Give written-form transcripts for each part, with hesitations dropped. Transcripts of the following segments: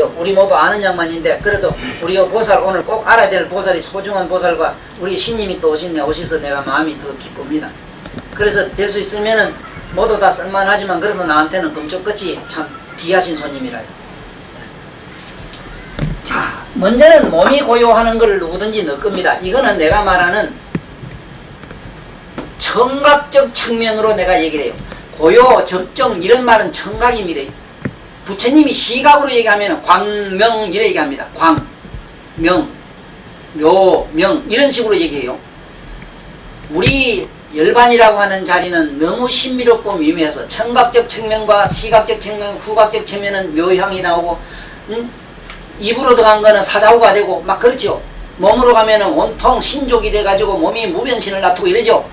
그래도 우리 모두 아는 양반인데 그래도 우리 보살 오늘 꼭 알아야 될 보살이 소중한 보살과 우리 신님이 또 오셔서 내가 마음이 더 기쁩니다. 그래서 될 수 있으면은 모두 다 쓸만하지만 그래도 나한테는 금쪽같이 참 귀하신 손님이라요. 자, 먼저는 몸이 고요하는 걸 누구든지 넣을 겁니다. 이거는 내가 말하는 청각적 측면으로 내가 얘기를 해요. 고요, 적정 이런 말은 청각입니다. 부처님이 시각으로 얘기하면 광명 이래 얘기합니다. 광, 명, 묘, 명 이런 식으로 얘기해요. 우리 열반이라고 하는 자리는 너무 신비롭고 미묘해서 청각적 측면과 시각적 측면, 후각적 측면은 묘향이 나오고 입으로 들어간 거는 사자후가 되고 막 그렇죠. 몸으로 가면은 온통 신족이 돼가지고 몸이 무변신을 놔두고 이러죠.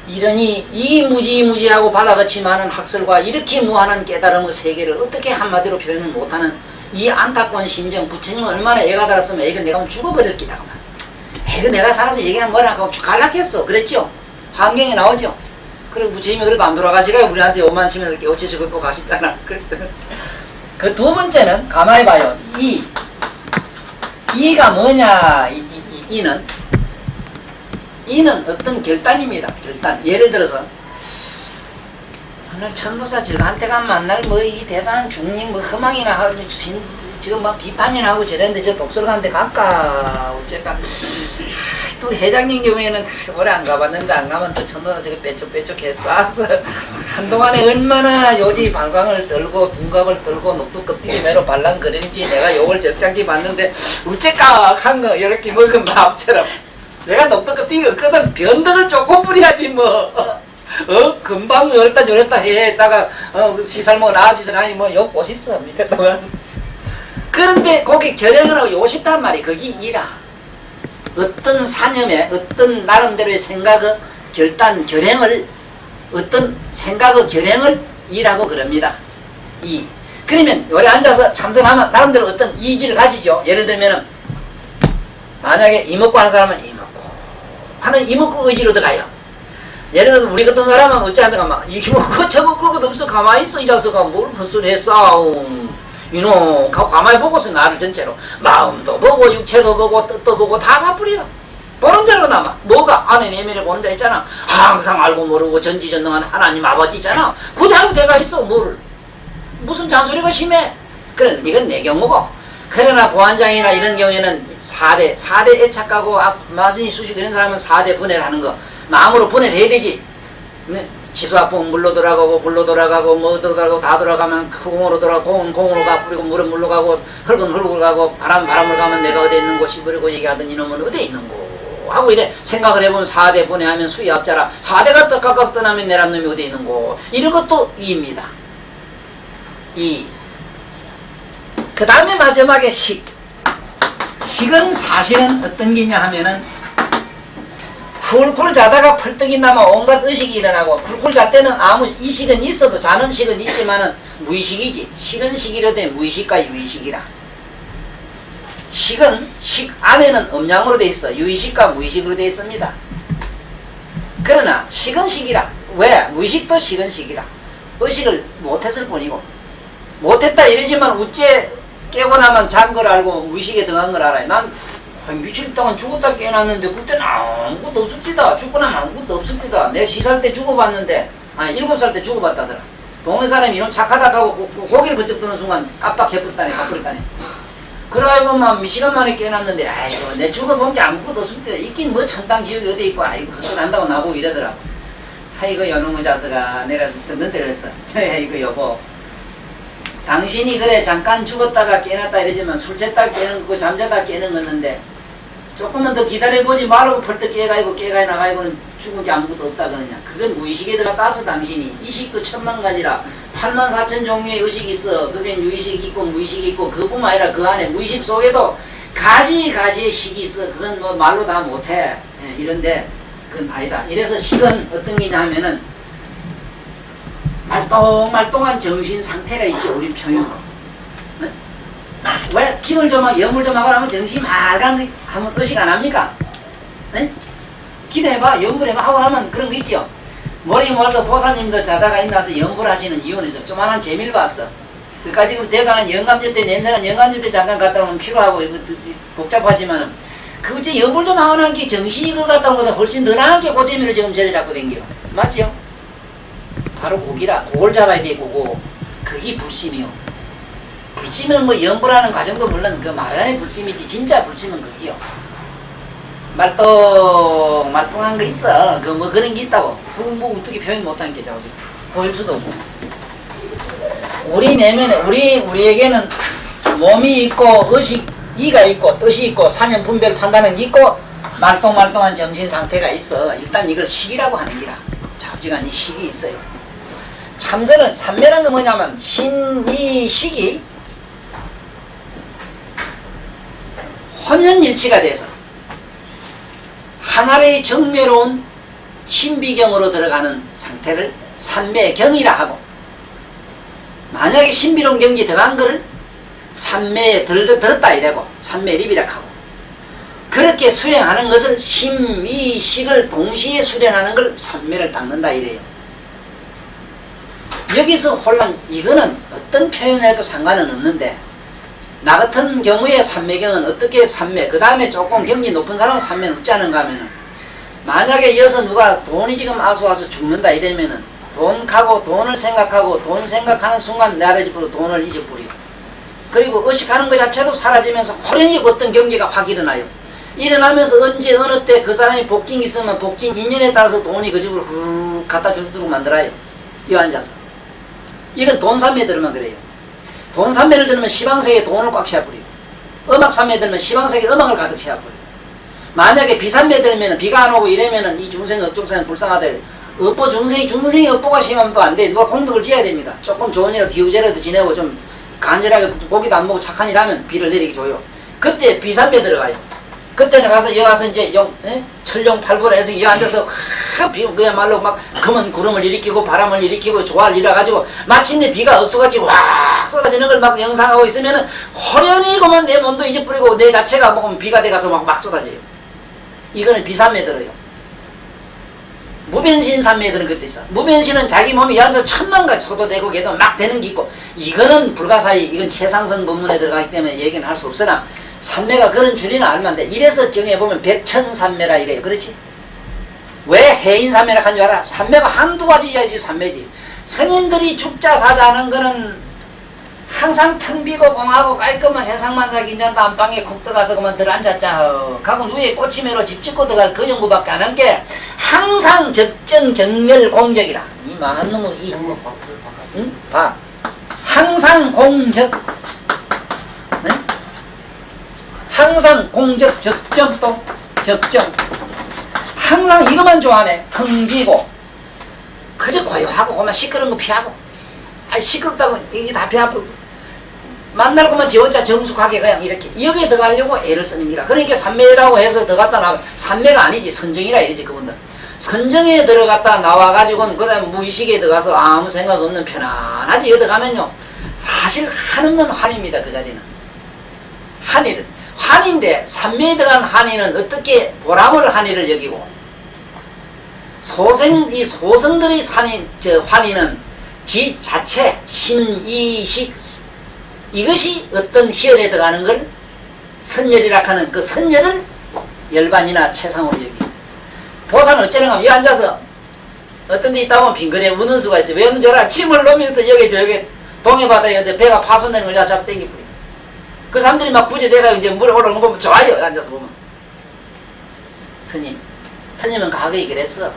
이러니 이 무지무지하고 바다같이 많은 학설과 이렇게 무한한 깨달음의 세계를 어떻게 한마디로 표현을 못하는 이 안타까운 심정, 부처님은 얼마나 애가 달았으면 애가 내가 오늘 죽어버릴 기다. 애가 내가 살아서 얘기하면 뭐라 하고 갈락했어. 그랬죠. 환경에 나오죠. 그리고 부처님이 그래도 안 돌아가시가 우리한테 오만치면 깨우치시고 또 가시잖아. 그 두 번째는 가만히 봐요. 이가 뭐냐. 이는 어떤 결단입니다. 결단. 예를 들어서 오늘 천도사 저한테 가면 만날 뭐 이 대단한 중님 뭐 허망이나 하고 지금 막 비판이나 하고 저랬는데 저 독설가한테 갈까 어쩔까. 또 회장님 경우에는 오래 안 가봤는데 안 가면 또 천도사 저거 빼쪽빼쪽해서 한동안에 얼마나 요지 발광을 떨고 둔갑을 떨고 녹두 껍데기 매로 발랑거리는지 내가 요걸 적잖게 봤는데 우째까 한 거 이렇게 먹은 마음처럼 내가 녹두 껍데기가 없거든. 변덕을 조금 부려야지 뭐. 금방 요랬다 저랬다 했다가 시살모 나아지서 아니 뭐 욕 멋있어 밑에 동안. 그런데 거기 결행을 하고 요식단 말이 거기 이라. 어떤 사념에 어떤 나름대로의 생각의 결단 결행을 어떤 생각의 결행을 이라고 그럽니다. 그러면 요래 앉아서 참선하면 나름대로 어떤 이지를 가지죠. 예를 들면은 만약에 이먹고 하는 사람은 이먹고 하는 이먹고 의지로 들어가요. 예를 들어서 우리 같은 사람은 어찌하든가 막 이먹고 저먹고 그것 없어 가만히 있어 이 자식아 뭘 헛소리 싸움 이놈 가만히 보고서 나를 전체로 마음도 보고 육체도 보고 뜻도 보고 다 봐버려. 보는 자로 남아. 뭐가 안에 내면에 보는 자 있잖아. 항상 알고 모르고 전지전능한 하나님 아버지 있잖아. 그 자로 내가 있어. 뭐를 무슨 잔소리가 심해. 그래 이건 내 경우고. 그러나 보안장이나 이런 경우에는 4대 애착하고 마신이 수식 이런 사람은 4대 분해를 하는 거 마음으로 분해를 해야 되지. 네? 지수아풍 물로 돌아가고 불로 돌아가고 뭐 돌아가고 다 돌아가면 공으로 돌아가고 공은 공으로 가고 그리고 물은 물로 가고 흙은 흙으로 가고 바람을 가면 내가 어디에 있는 곳이 버리고 얘기하던 이놈은 어디에 있는 거 하고 이래 생각을 해보면 4대 분해하면 수의 앞자라 4대가 각각 떠나면 내란 놈이 어디에 있는 거 이런 것도 이입니다. 그 다음에 마지막에 식은 사실은 어떤 게냐 하면은 쿨쿨 자다가 펄떡이 나면 온갖 의식이 일어나고 쿨쿨 잘 때는 아무 이식은 있어도 자는 식은 있지만은 무의식이지. 식은 식이로되 무의식과 유의식이라. 식은 식 안에는 음양으로 돼 있어. 유의식과 무의식으로 돼 있습니다. 그러나 식은 식이라. 왜? 무의식도 식은 식이라. 의식을 못했을 뿐이고 못했다 이러지만 우째 깨고 나면 잔 걸 알고 무의식에 들어간 걸 알아요. 난 며칠 동안 죽었다 깨어났는데 그때는 아무것도 없습니다. 죽고 나면 아무것도 없습니다. 내가 10살 때 죽어봤는데 7살 때 죽어봤다더라. 동네 사람이 이런 착하다 하고 고개를 번쩍 드는 순간 깜빡해버렸다네. 그래가지고 막 몇 시간 만에 깨어났는데 아이고 내 죽어본 게 아무것도 없습니다. 있긴 뭐 천당 지옥이 어디 있고 아이고 헛소리 한다고 나보고 이러더라고. 아이고 여놈의 자식아 내가 듣는데 그랬어. 아이고 여보 당신이 그래 잠깐 죽었다가 깨어났다 이러지만 술 취했다 깨는 거고 잠자다 깨는 거였는데 조금만 더 기다려보지 말고 벌떡 깨가지고 나가지고는 죽은 게 아무것도 없다 그러냐. 그건 무의식에다가 따서 당신이 이식도 10,000가지라 84,000 종류의 의식이 있어. 그게 유의식이 있고 무의식이 있고 그것뿐만 아니라 그 안에 무의식 속에도 가지가지의 식이 있어. 그건 뭐 말로 다 못해. 이런데 그건 아니다. 이래서 식은 어떤 게냐 하면은 말똥말똥한 정신 상태가 있지 우리 표현으로. 왜 기물 좀 하고 염을 좀 하고 하면 정신이 맑은 하면 의식 안 합니까? 네? 기도해봐 염불해봐 하고 하면 그런 거 있죠. 머리 멀도 보살님들 자다가 일어나서 염불하시는 이유는 있어. 조만한 재미를 봤어. 그까지 그 대단한 영감제 때 냄새난 영감제 때 잠깐 갔다 오면 피로하고 이거 복잡하지만은 그 어째 여불 좀 하고 난 게 정신이 그거 갔다 온 거보다 훨씬 더 나은 게 고재미를 지금 저래 잡고 댕겨. 맞지요? 바로 고기라. 그걸 잡아야 돼, 그거. 그게 불심이요. 불심은 뭐 연불하는 과정도 물론 그 말하는 불심이지 진짜 불심은 그게요. 말똥한 거 있어. 그 뭐 그런 게 있다고. 그거 뭐 어떻게 표현 못한 게 자고 보일 수도 없고. 우리 내면에 우리에게는 몸이 있고 이가 있고 뜻이 있고 사년 분별 판단은 있고 말똥말똥한 정신 상태가 있어. 일단 이걸 식이라고 하는 기라. 자우지간 이 식이 있어요. 참선은 삼매라는 게 뭐냐면 이 식이 혼연일치가 돼서 하나의 정매로운 신비경으로 들어가는 상태를 삼매경이라 하고, 만약에 신비로운 경지 들어간 거를 삼매에 들었다 이래고 삼매립이라 하고, 그렇게 수행하는 것을 심이식을 동시에 수련하는 걸 삼매를 닦는다 이래요. 여기서 혼란, 이거는 어떤 표현해도 상관은 없는데, 나 같은 경우에 삼매경은 어떻게 삼매, 그 다음에 조금 경지 높은 사람은 삼매는 없지 않은가 하면은, 만약에 이어서 누가 돈이 지금 아수아수 죽는다 이러면은 돈 가고 돈을 생각하고 돈 생각하는 순간 내 아래집으로 돈을 잊어버려. 그리고 의식하는 것 자체도 사라지면서 호련히 어떤 경기가 확 일어나요. 일어나면서 언제 어느 때 그 사람이 복진이 있으면 복진 인연에 따라서 돈이 그 집으로 훅 갖다 주도록 만들어요. 이 앉아서. 이건 돈 삼매 들으면 그래요. 돈 삼매를 들으면 시방세에 돈을 꽉 채워버려요. 음악 삼매 들으면 시방세에 음악을 가득 채워버려요. 만약에 비삼매 들으면 비가 안 오고 이러면은 이 중생 업중생은 불쌍하다. 업보 중생이 업보가 심하면 또 안 돼. 누가 공덕을 지어야 됩니다. 조금 좋은 일이라도 기우제라도 지내고 좀 간절하게 고기도 안 먹고 착한 일 하면 비를 내리기 줘요. 그때 비삼매 들어가요. 그때는 가서 여기 와서 이제 철룡팔부를 해서 여기 앉아서 비 그야말로 막 검은 구름을 일으키고 바람을 일으키고 조화를 일어가지고 마침내 비가 억수같이 확 쏟아지는 걸 막 영상하고 있으면은 호련히 그만 내 몸도 잊어버리고 내 자체가 뭐 비가 돼가서 막 쏟아져요. 이거는 비삼매 들어요. 무변신 삼매에 드는 것도 있어. 무변신은 자기 몸이 앉아서 천만 가지 소도되고 걔도 막 되는 게 있고, 이거는 불가사의, 이건 최상선 법문에 들어가기 때문에 얘기는 할 수 없으나 삼매가 그런 줄이나 알면 돼. 이래서 경에 보면 백천삼매라 이래요. 그렇지? 왜 해인삼매라 한 줄 알아? 삼매가 한두 가지야지 삼매지. 스님들이 죽자 사자 하는 거는 항상 텅 비고 공하고 깔끔한 세상만 사긴잔다 안방에 국 들어가서 그만 들어앉았자 가고 누에 꼬치매로 집 짓고 들어갈 그 연구밖에 안 한 게 항상 적정 정렬 공적이라. 이 망한 놈의 이 응? 봐. 항상 공적, 네? 항상 공적 적정 또 적정. 항상 이것만 좋아하네. 텅 비고 그저 고요하고 그만 시끄러운 거 피하고. 아니 시끄럽다고 이게 다 배 아프고 만날고만 지 혼자 정숙하게 그냥 이렇게 여기에 들어가려고 애를 쓰는 기라. 그러니까 삼매라고 해서 들어갔다 나와. 삼매가 아니지 선정이라 이러지 그분들. 선정에 들어갔다 나와가지고는 그 다음에 무의식에 들어가서 아무 생각 없는 편안하지. 여기 들어가면요 사실 한없는 환입니다. 그 자리는 한이든 환인데, 삼매에 들어간 한이는 어떻게 보람을 한이를 여기고, 이 소성들의 환이는 지 자체 신이식, 이것이 어떤 희열에 들어가는 걸 선열이라 하는 그 선열을 열반이나 최상으로 여기. 보살은 어쩌는가 하면 여기 앉아서 어떤 데 있다 보면 빙그레 우는 수가 있어요. 왜 우는 줄 알아? 침을 놓으면서 여기 저기 동해바다에 배가 파손되는 걸 잡아 당기 뿌려. 그 사람들이 막 구제돼가 이제 물에 올라오는 거 보면 좋아요. 앉아서 보면. 스님은 과거에 그랬어.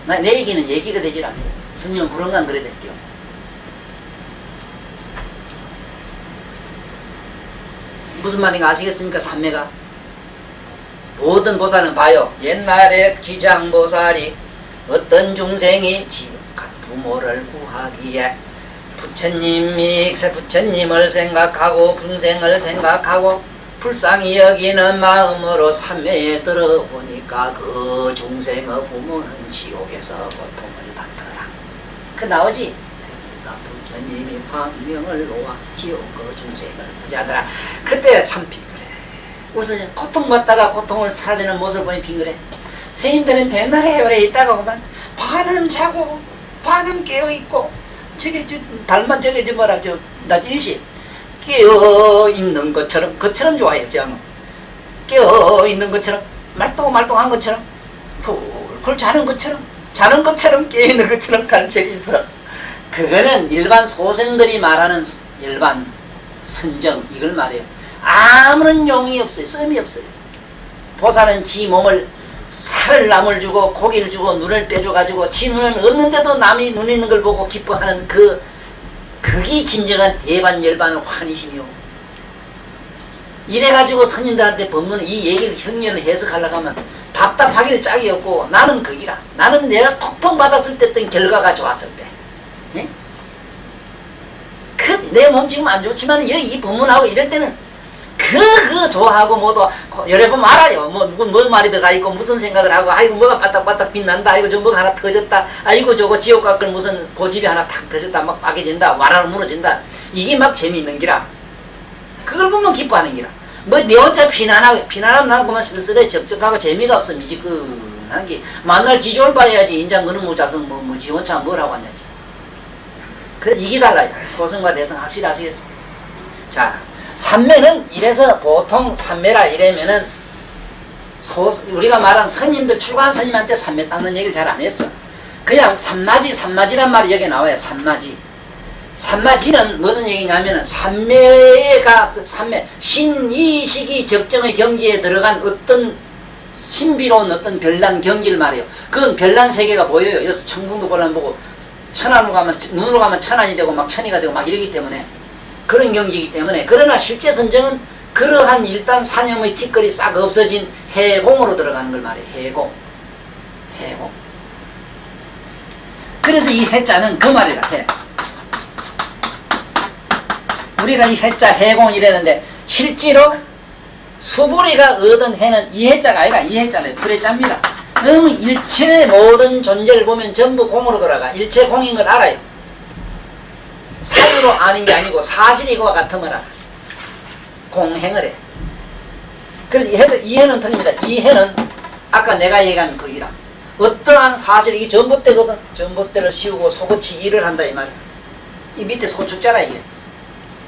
내 얘기는 얘기가 되질 않아요. 스님은 그런 건 그래 될게요. 무슨 말인가 아시겠습니까? 삼매가 모든 보살은 봐요. 옛날에 기장보살이 어떤 중생이 지옥한 부모를 구하기에 부처님을 생각하고 분생을 생각하고 불쌍히 여기는 마음으로 삼매에 들어보니까 그 중생의 부모는 지옥에서 고통을 받더라. 그 나오지? 그래서 부처님이 광명을 놓아 지옥 그 중생을 부자더라. 그때 참 빙그래. 우선 고통받다가 고통을 사라지는 모습을 보니 빙그래. 스님들은 백날에 열에 있다가 보면 반은 자고 반은 깨어있고 저게 달만 저게 저 뭐라 저 나지리시 깨어있는 것처럼 것처럼 좋아해요. 저 깨어있는 것처럼 말똥말똥한 것처럼 그걸 자는 것처럼 깨어있는 것처럼 가는 책이 있어. 그거는 일반 소생들이 말하는 일반 선정 이걸 말해요. 아무런 용이 없어요. 씀이 없어요. 보살은 지 몸을 살을 남을 주고 고기를 주고 눈을 빼줘가지고 지 눈은 없는데도 남이 눈 있는 걸 보고 기뻐하는 그게 진정한 대반열반의 환희심이요. 이래가지고 스님들한테 법문을 이 얘기를 형련을 해석하려고 하면 답답하기를 짝이 없고 나는 거기라. 나는 내가 톡톡 받았을 때 어떤 결과가 좋았을 때 예? 내 몸 지금 안 좋지만 여기 이 법문하고 이럴 때는 그 좋아하고 뭐도 여러 번 말아요. 뭐 누군 뭐 말이 들어가 있고 무슨 생각을 하고 아이고 뭐가 바닥바닥 빛난다. 아이고 저 뭐가 하나 터졌다. 아이고 저거 지옥 갈 건 무슨 고집이 하나 탁 터졌다. 막 빠개진다. 와라로 무너진다. 이게 막 재미있는 기라. 그걸 보면 기뻐하는 기라. 뭐 내 혼자 피난하면 난 그만 쓸쓸해 접접하고 재미가 없어. 미지근한 게 만날 지조를 봐야지. 인자 그는 뭐 자성 지 혼자 뭘 하고 왔냐지. 그래 이게 달라요. 소승과 대승 확실히 아시겠어? 자, 삼매는 이래서 보통 삼매라 이래면은 우리가 말한 스님들 출가한 스님한테 삼매 닦는 얘기를 잘 안 했어. 그냥 삼마지란 말이 여기 나와요. 삼마지는 무슨 얘기냐면은 삼매가 삼매 신이식이 적정의 경지에 들어간 어떤 신비로운 어떤 별난 경지를 말해요. 그건 별난 세계가 보여요. 여기서 청궁도 볼란 보고 천안으로 가면 눈으로 가면 천안이 되고 막 천이가 되고 막 이러기 때문에 그런 경지이기 때문에 그러나 실제 선정은 그러한 일단 사념의 티끌이 싹 없어진 해공으로 들어가는 걸 말해요. 해공. 그래서 이 해자는 그 말이라 해. 우리가 이 해자 해공이라는데 실제로 수부리가 얻은 해는 이 해자가 아니라 이 해자는 불해자입니다. 너무 일체의 모든 존재를 보면 전부 공으로 돌아가. 일체 공인 걸 알아요. 사유로 아는 게 아니고 사실이 이거와 같으면 공행을 해. 그래서 이 해는 틀립니다. 이 해는 아까 내가 얘기한 거기라. 어떠한 사실, 이게 전봇대거든. 전봇대를 씌우고 소같이 일을 한다 이 말이야. 이 밑에 소축자라 이게.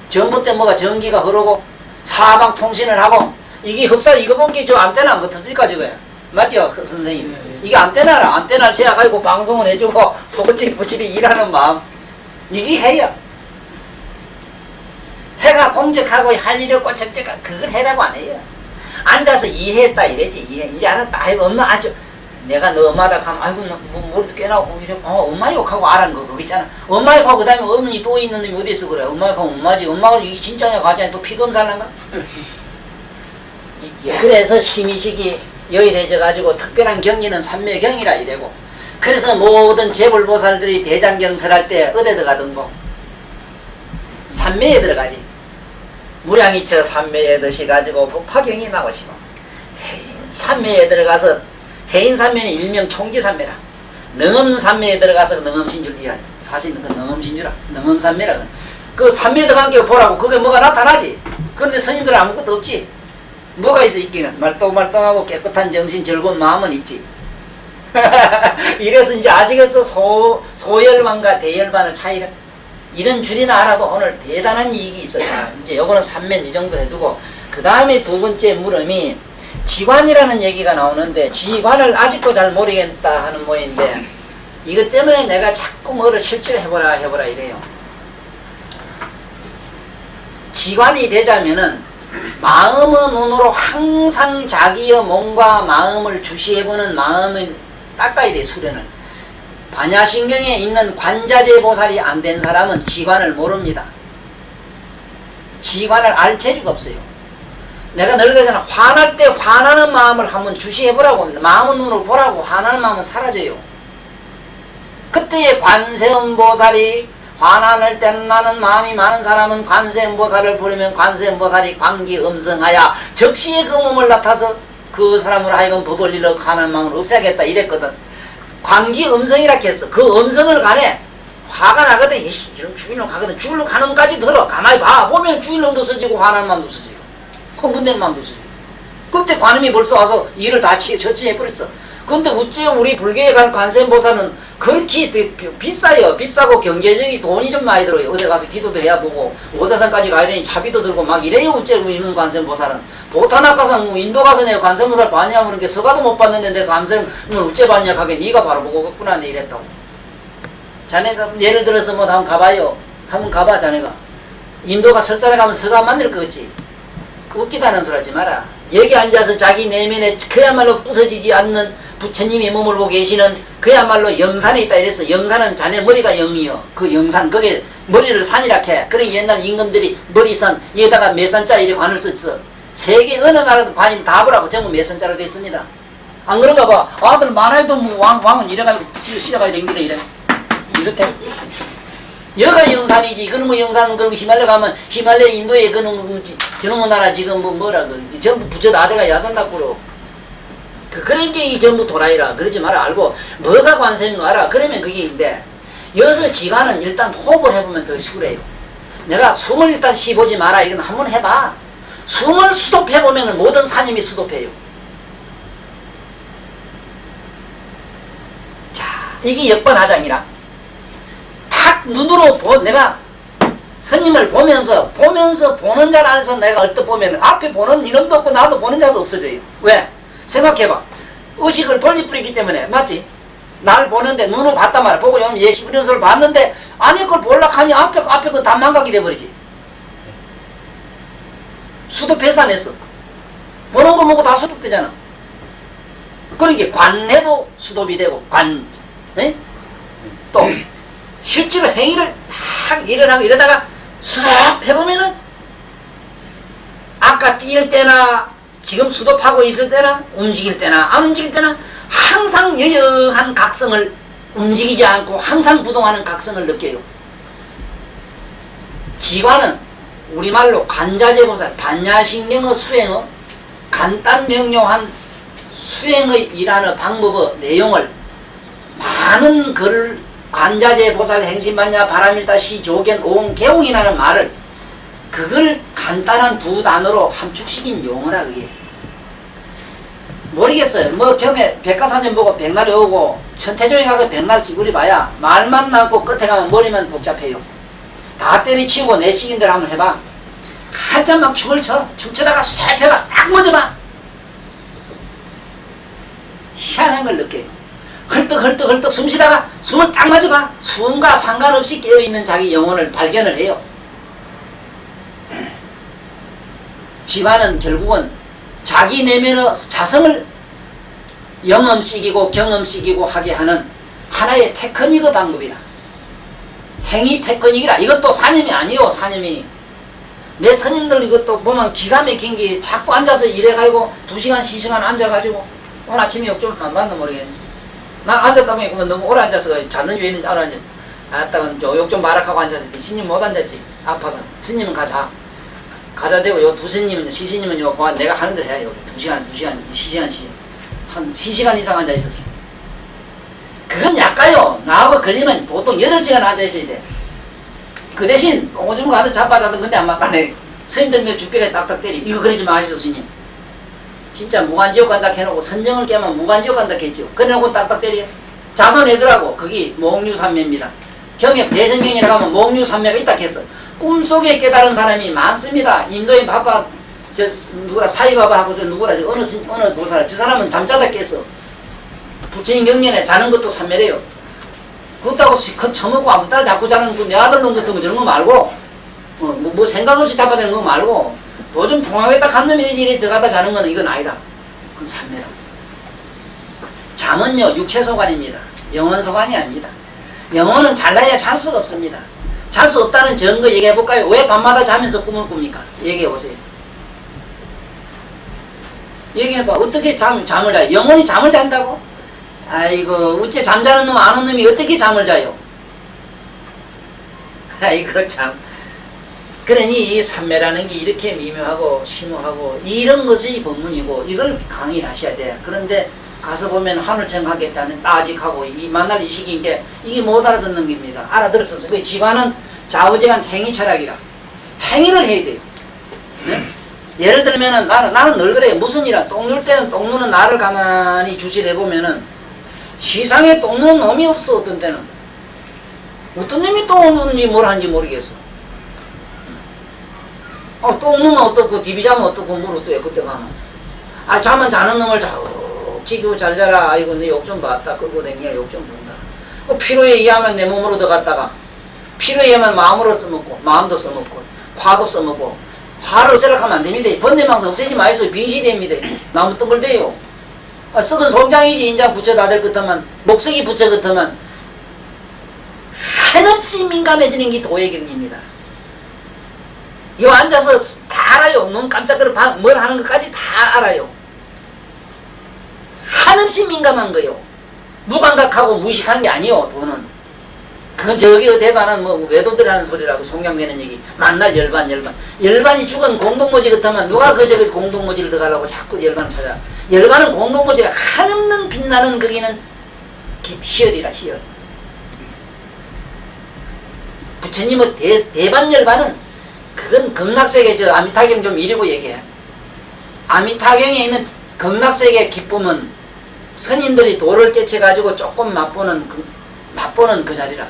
전봇대 뭐가 전기가 흐르고 사방 통신을 하고 이게 흡사 이거 본 게 저 안테나 뭐 터질까 저거야. 맞죠 선생님? 이게 안테나라. 안테나를 세워가지고 방송을 해주고 소같이 부실이 일하는 마음. 이게 해야. 해가 공적하고 할 일이 없고 적적하고 그걸 해라고 안 해요. 앉아서 이해했다 이래지. 이제 알았다. 아이고 엄마 아주 내가 너 엄마다 가면 아이고 머리도 깨나고 이래. 엄마 욕하고 알았는 거 그거 있잖아. 엄마 욕하고 그 다음에 어머니 또 있는 놈이 어디 있어 그래. 엄마 욕하고 엄마지. 엄마가 이게 진짜냐 가짜냐 또 피검사할란가? 그래서 심의식이 여일해져 가지고 특별한 경리는 삼매경이라 이래고. 그래서 모든 재불보살들이 대장경설할 때 어디에 들어가든고 삼매에 들어가지. 무량이처 삼매에 드셔가지고 법화경이 나오시고 삼매에 들어가서 해인삼매는 일명 총지삼매라. 능엄삼매에 들어가서 능엄신줄이야. 사실 그 능엄신주라. 능엄삼매라. 그 삼매에 들어간 게 보라고. 그게 뭐가 나타나지. 그런데 스님들은 아무것도 없지. 뭐가 있어 있기는. 말똥말똥하고 깨끗한 정신 즐거운 마음은 있지. 이래서 이제 아시겠어? 소열반과 대열반의 차이를. 이런 줄이나 알아도 오늘 대단한 이익이 있어. 자, 이제 요거는 삼면 이 정도 해두고, 그 다음에 두 번째 물음이 지관이라는 얘기가 나오는데, 지관을 아직도 잘 모르겠다 하는 모양인데, 이것 때문에 내가 자꾸 뭐를 실제로 해보라 이래요. 지관이 되자면은 마음의 눈으로 항상 자기의 몸과 마음을 주시해보는 마음을 닦아야 돼. 수련을. 반야신경에 있는 관자재 보살이 안 된 사람은 지관을 모릅니다. 지관을 알 재주가 없어요. 내가 늘 그러잖아. 화날 때 화나는 마음을 한번 주시해보라고. 마음의 눈으로 보라고. 화나는 마음은 사라져요. 그때의 관세음보살이 화난을 땐 나는 마음이 많은 사람은 관세음보살을 부르면 관세음보살이 광기음성하여 적시에 그 몸을 나타서 그 사람으로 하여금 법을 일러 가는 마음을 없애겠다 이랬거든. 광기음성이라 했어. 그 음성을 가네 화가 나거든. 이씨 이런 죽이는 가거든. 죽이는 가는 것까지 들어. 가만히 봐. 보면 죽이는 놈도 써지고 화나는 마음도 써져요. 흥분되는 마음도 써져요. 그때 관음이 벌써 와서 일을 다 처치해버렸어. 근데 어째 우리 불교에 간 관세음보살은 그렇게 비싸요. 비싸고 경제적인 돈이 좀 많이 들어요. 어디 가서 기도도 해야 보고 오대산까지 가야 되니 차비도 들고 막 이래요. 어째 우리는 관세음보살은. 보타나 가서 뭐 인도 가서 내가 관세음보살 봤냐 그런 게 서가도 못 봤는데 내가 관세음을 어째 봤냐 하게 네가 바로 보고 갔구나 내 이랬다고. 자네가 예를 들어서 뭐 한번 가봐요. 한번 가봐 자네가. 인도가 설산에 가면 서가 만날 거 같지. 웃기다는 소리 하지 마라. 여기 앉아서 자기 내면에 그야말로 부서지지 않는 부처님이 머물고 계시는 그야말로 영산에 있다 이랬어. 영산은 자네 머리가 영이요. 그 영산 거기에 머리를 산이라 해. 그래 옛날 임금들이 머리산 위에다가 몇 산자 이렇게 관을 썼어. 세계 어느 나라도 관이 다 보라고 전부 몇 산자로 되어 있습니다. 안 그런가 봐. 아들 많아도 뭐 왕은 이래가지고 실어가야 됩니다 이래. 이렇게. 여가 영산이지. 그놈의 뭐 영산, 그럼 히말라야 가면, 히말라야 인도에 그놈, 저놈의 나라 지금 뭐라, 전부 부처 나대가 야단다 꾸러. 그런 게 이 전부 도라이라. 그러지 마라. 알고, 뭐가 관세인 거 알아. 그러면 그게 인데, 여기서 지가는 일단 호흡을 해보면 더 시구래요. 내가 숨을 일단 쉬보지 마라. 이건 한번 해봐. 숨을 수도해보면 모든 산임이 수도해요. 자, 이게 역번하장이라. 탁 눈으로 내가 스님을 보면서 보는 자 안에서 내가 얼뜻 보면 앞에 보는 이놈도 없고 나도 보는 자도 없어져요. 왜? 생각해봐. 의식을 돌리뿌리기 때문에 맞지? 날 보는데 눈으로 봤단 말이야. 보고 요 예시 이런 소리를 봤는데 안에 걸 볼락하니 앞에 그 다 망각이 돼버리지. 수도 배산했어. 보는 거 보고 다 수도되잖아. 그러니까 관해도 수도비 되고 에? 또 실제로 행위를 막 일을 하고 이러다가 수습해보면은 아까 뛸 때나 지금 수도하고 있을 때나 움직일 때나 안 움직일 때나 항상 여여한 각성을 움직이지 않고 항상 부동하는 각성을 느껴요. 지관은 우리말로 관자재보살 반야신경의 수행의 간단 명료한 수행의 일하는 방법의 내용을 많은 글을 관자재 보살 행신반야 바람일다 시조견 오응개웅이라는 말을 그걸 간단한 두 단어로 함축시킨 용어라 그게. 모르겠어요. 뭐 경에 백과사전 보고 백날이 오고 천태종에 가서 백날 찌그리 봐야 말만 남고 끝에 가면 머리만 복잡해요. 다 때리치우고 내 시긴대로 한번 해봐. 한참 막 춤을 춰. 춤추다가 쇠 해봐. 딱 멎어봐. 희한한 걸 느껴요. 헐떡 숨 쉬다가 숨을 딱 맞아봐. 숨과 상관없이 깨어있는 자기 영혼을 발견을 해요. 지관은 결국은 자기 내면의 자성을 영험시키고 경험시키고 하게 하는 하나의 테크닉의 방법이라. 행위 테크닉이라. 이것도 사념이 아니요. 사념이. 내 스님들 이것도 보면 기가 막힌 게 자꾸 앉아서 일해가지고 2시간, 3시간 앉아가지고 오늘 아침에 욕 좀 안 받나 모르겠네. 난 앉았다 보니까 너무 오래 앉아서 잤는지 왜 있는지 알았지. 아따 욕 좀 말악하고 앉았을 때 스님 못 앉았지. 아파서. 스님은 가자 되고 요 두 스님은 시스님은 요 내가 하는 대로 해야 여기 2시간, 2시간씩 한 3시간 이상 앉아 있었어요. 그건 약가요. 나하고 걸리면 보통 8시간 앉아 있어야 돼. 그 대신 오줌 가든 자빠자든 근데 안 맞다네. 스님들 몇 죽배가 딱딱 때리. 이거 그러지 마시오 스님. 진짜 무간지옥 간다 해놓고 선정을 깨면 무간지옥 간다 했죠. 그래놓고 딱딱 때려. 자도 내더라고. 거기 목류산매입니다. 경에 대성경이라고 하면 목류산매가 있다 했어. 꿈속에 깨달은 사람이 많습니다. 인도인 바바 누구라 사이바바하고 저 누구라 어느 도사라 저 사람은 잠자다 깼어. 부처님 경전에 자는 것도 산매래요. 그렇다고 시컷 처먹고 아무 따라 자꾸 자는 그 내 아들 놈 같은 거 저런 거 말고 뭐 생각 없이 잡아대는 거 말고 도좀 통하겠다 간 놈이 되지 이래 들어가다 자는 거는 이건 아니다. 그건 산매라. 잠은요 육체소관입니다. 영혼소관이 아닙니다. 영혼은 잘라야 잘 수가 없습니다. 잘 수 없다는 증거 얘기해볼까요? 왜 밤마다 자면서 꿈을 꿉니까? 얘기해보세요. 얘기해봐. 어떻게 잠을 자요? 영혼이 잠을 잔다고? 아이고 어째 잠자는 놈 아는 놈이 어떻게 잠을 자요? 아이고 참. 그러니 이 삼매라는 게 이렇게 미묘하고 심오하고 이런 것이 법문이고 이걸 강의를 하셔야 돼. 그런데 가서 보면 하늘청 가겠다는 따직하고 이 만날 이 시기인 게 이게 못 알아듣는 겁니다. 알아들었으면서 그 지관은 좌우지간 행위 철학이라 행위를 해야 돼요. 네? 예를 들면은 나는 늘 그래. 무슨 일이야. 똥 눌 때는 똥 누는 나를 가만히 주시해 보면은 시상에 똥 누는 놈이 없어. 어떤 때는. 어떤 놈이 똥 누는지 뭘 하는지 모르겠어. 똥 누면 어떻고 디비 자면 어떻고 물 어떠해 그때 가면. 잠은 자는 놈을 지키고 잘 자라. 아이고 내 욕 좀 봤다. 끌고 댕기라 욕 좀 본다. 필요에 의하면 내 몸으로 들어갔다가 필요에 의하면 마음으로 써먹고 마음도 써먹고 화도 써먹고 화를 생각하면 안 됩니다. 번뇌망상 없애지 마이소. 빙시됩니다. 나무 덩글대요. 썩은 송장이지 인장 부처 다될 것 같으면 목석이 부처 같으면 한없이 민감해지는 게 도의경입니다. 요 앉아서 다 알아요. 눈 깜짝거려 뭘 하는 것까지 다 알아요. 한없이 민감한 거요. 무감각하고 무의식한 게 아니요. 도는 그건 저기 어디에도 하는 뭐 외도들이 하는 소리라고 송장되는 얘기. 만날 열반이 죽은 공동모지 같으면 누가 저기 공동모지를 들어가려고 자꾸 열반을 찾아. 열반은 공동모지가 한없는 빛나는 거기는 희열이라 희열. 부처님의 대반열반은 그건 극락세계 저 아미타경 좀 이리고 얘기해. 아미타경에 있는 극락세계 기쁨은 선인들이 도를 깨쳐가지고 조금 맛보는 그 자리라.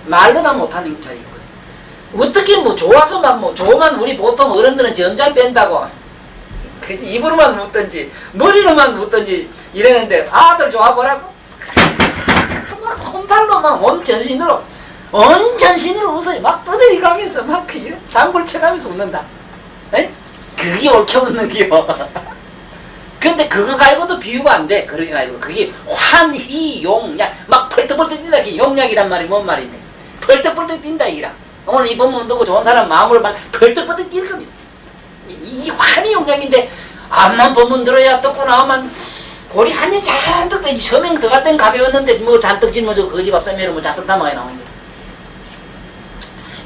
말도 다 못하는 자리거든. 어떻게 뭐 좋아서 좋으면 우리 보통 어른들은 점잘 뺀다고. 그지 입으로만 묻든지 머리로만 묻든지 이러는데 다들 좋아보라고. 막 손발로 막 온 전신으로 웃어요. 막 두드리가면서 막 장굴 쳐가면서 웃는다. 에? 그게 옳게 웃는 기요. 근데 그거 가지고도 비유가 안 돼. 그러게 가지고 그게 환희용약 막 펄떡펄떡 뛴다. 그게 용약이란 말이 뭔 말이네. 펄떡펄떡 뛴다 이라. 오늘 이 법문 듣고 좋은 사람 마음으로 막 펄떡펄떡 뛸 겁니다. 이 환희용약인데 암만 법문 들어야 듣고 나오면 골이 한이 잔뜩 되지. 서명 들어갈 땐 가벼웠는데 뭐 잔뜩 진 저 거지밥 쌈매로 뭐 잔뜩 담아가 나오는 거야.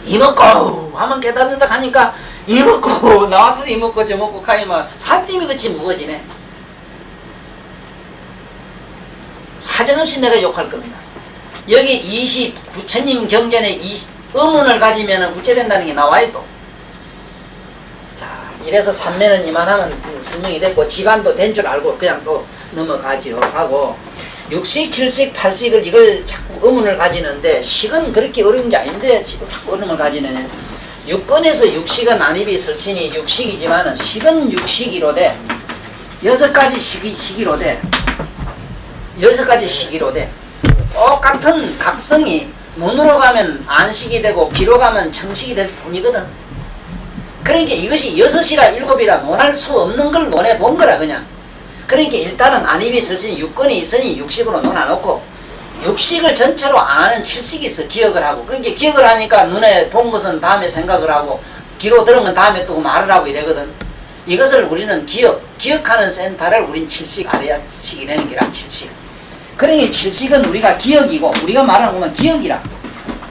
이먹고 하면 깨닫는다 하니까 이먹고 나와서 이먹고 저먹고 가야만 살림이 그치 무거워지네. 사정없이 내가 욕할 겁니다. 여기 부처님 경전에 의문을 가지면 구체된다는 게 나와요 또. 자, 이래서 삼매는 이만하면 설명이 됐고 지간도 된 줄 알고 그냥 또 넘어가지로 하고 육식, 칠식, 팔식을 이걸 자꾸 의문을 가지는데 식은 그렇게 어려운 게 아닌데 자꾸 의문을 가지네. 육건에서 육식은 안입이 설신이 육식이지만은 식은 육식이로 돼. 6가지 시기로 돼. 6가지 시기로 돼. 똑같은 각성이 눈으로 가면 안식이 되고 귀로 가면 청식이 될 뿐이거든. 그러니까 이것이 6이라 7이라 논할 수 없는 걸 논해 본 거라 그냥. 그러니까 일단은 안입이 설신이 육건이 있으니 육식으로 논아놓고 육식을 전체로 아는 칠식이 있어. 기억을 하고. 그러니까 기억을 하니까 눈에 본 것은 다음에 생각을 하고 귀로 들은 건 다음에 또 말을 하고 이래거든. 이것을 우리는 기억하는 센터를 우린 칠식 알아야 식이 되는 게라 칠식. 그러니 칠식은 우리가 기억이고 우리가 말하는 것만 기억이라.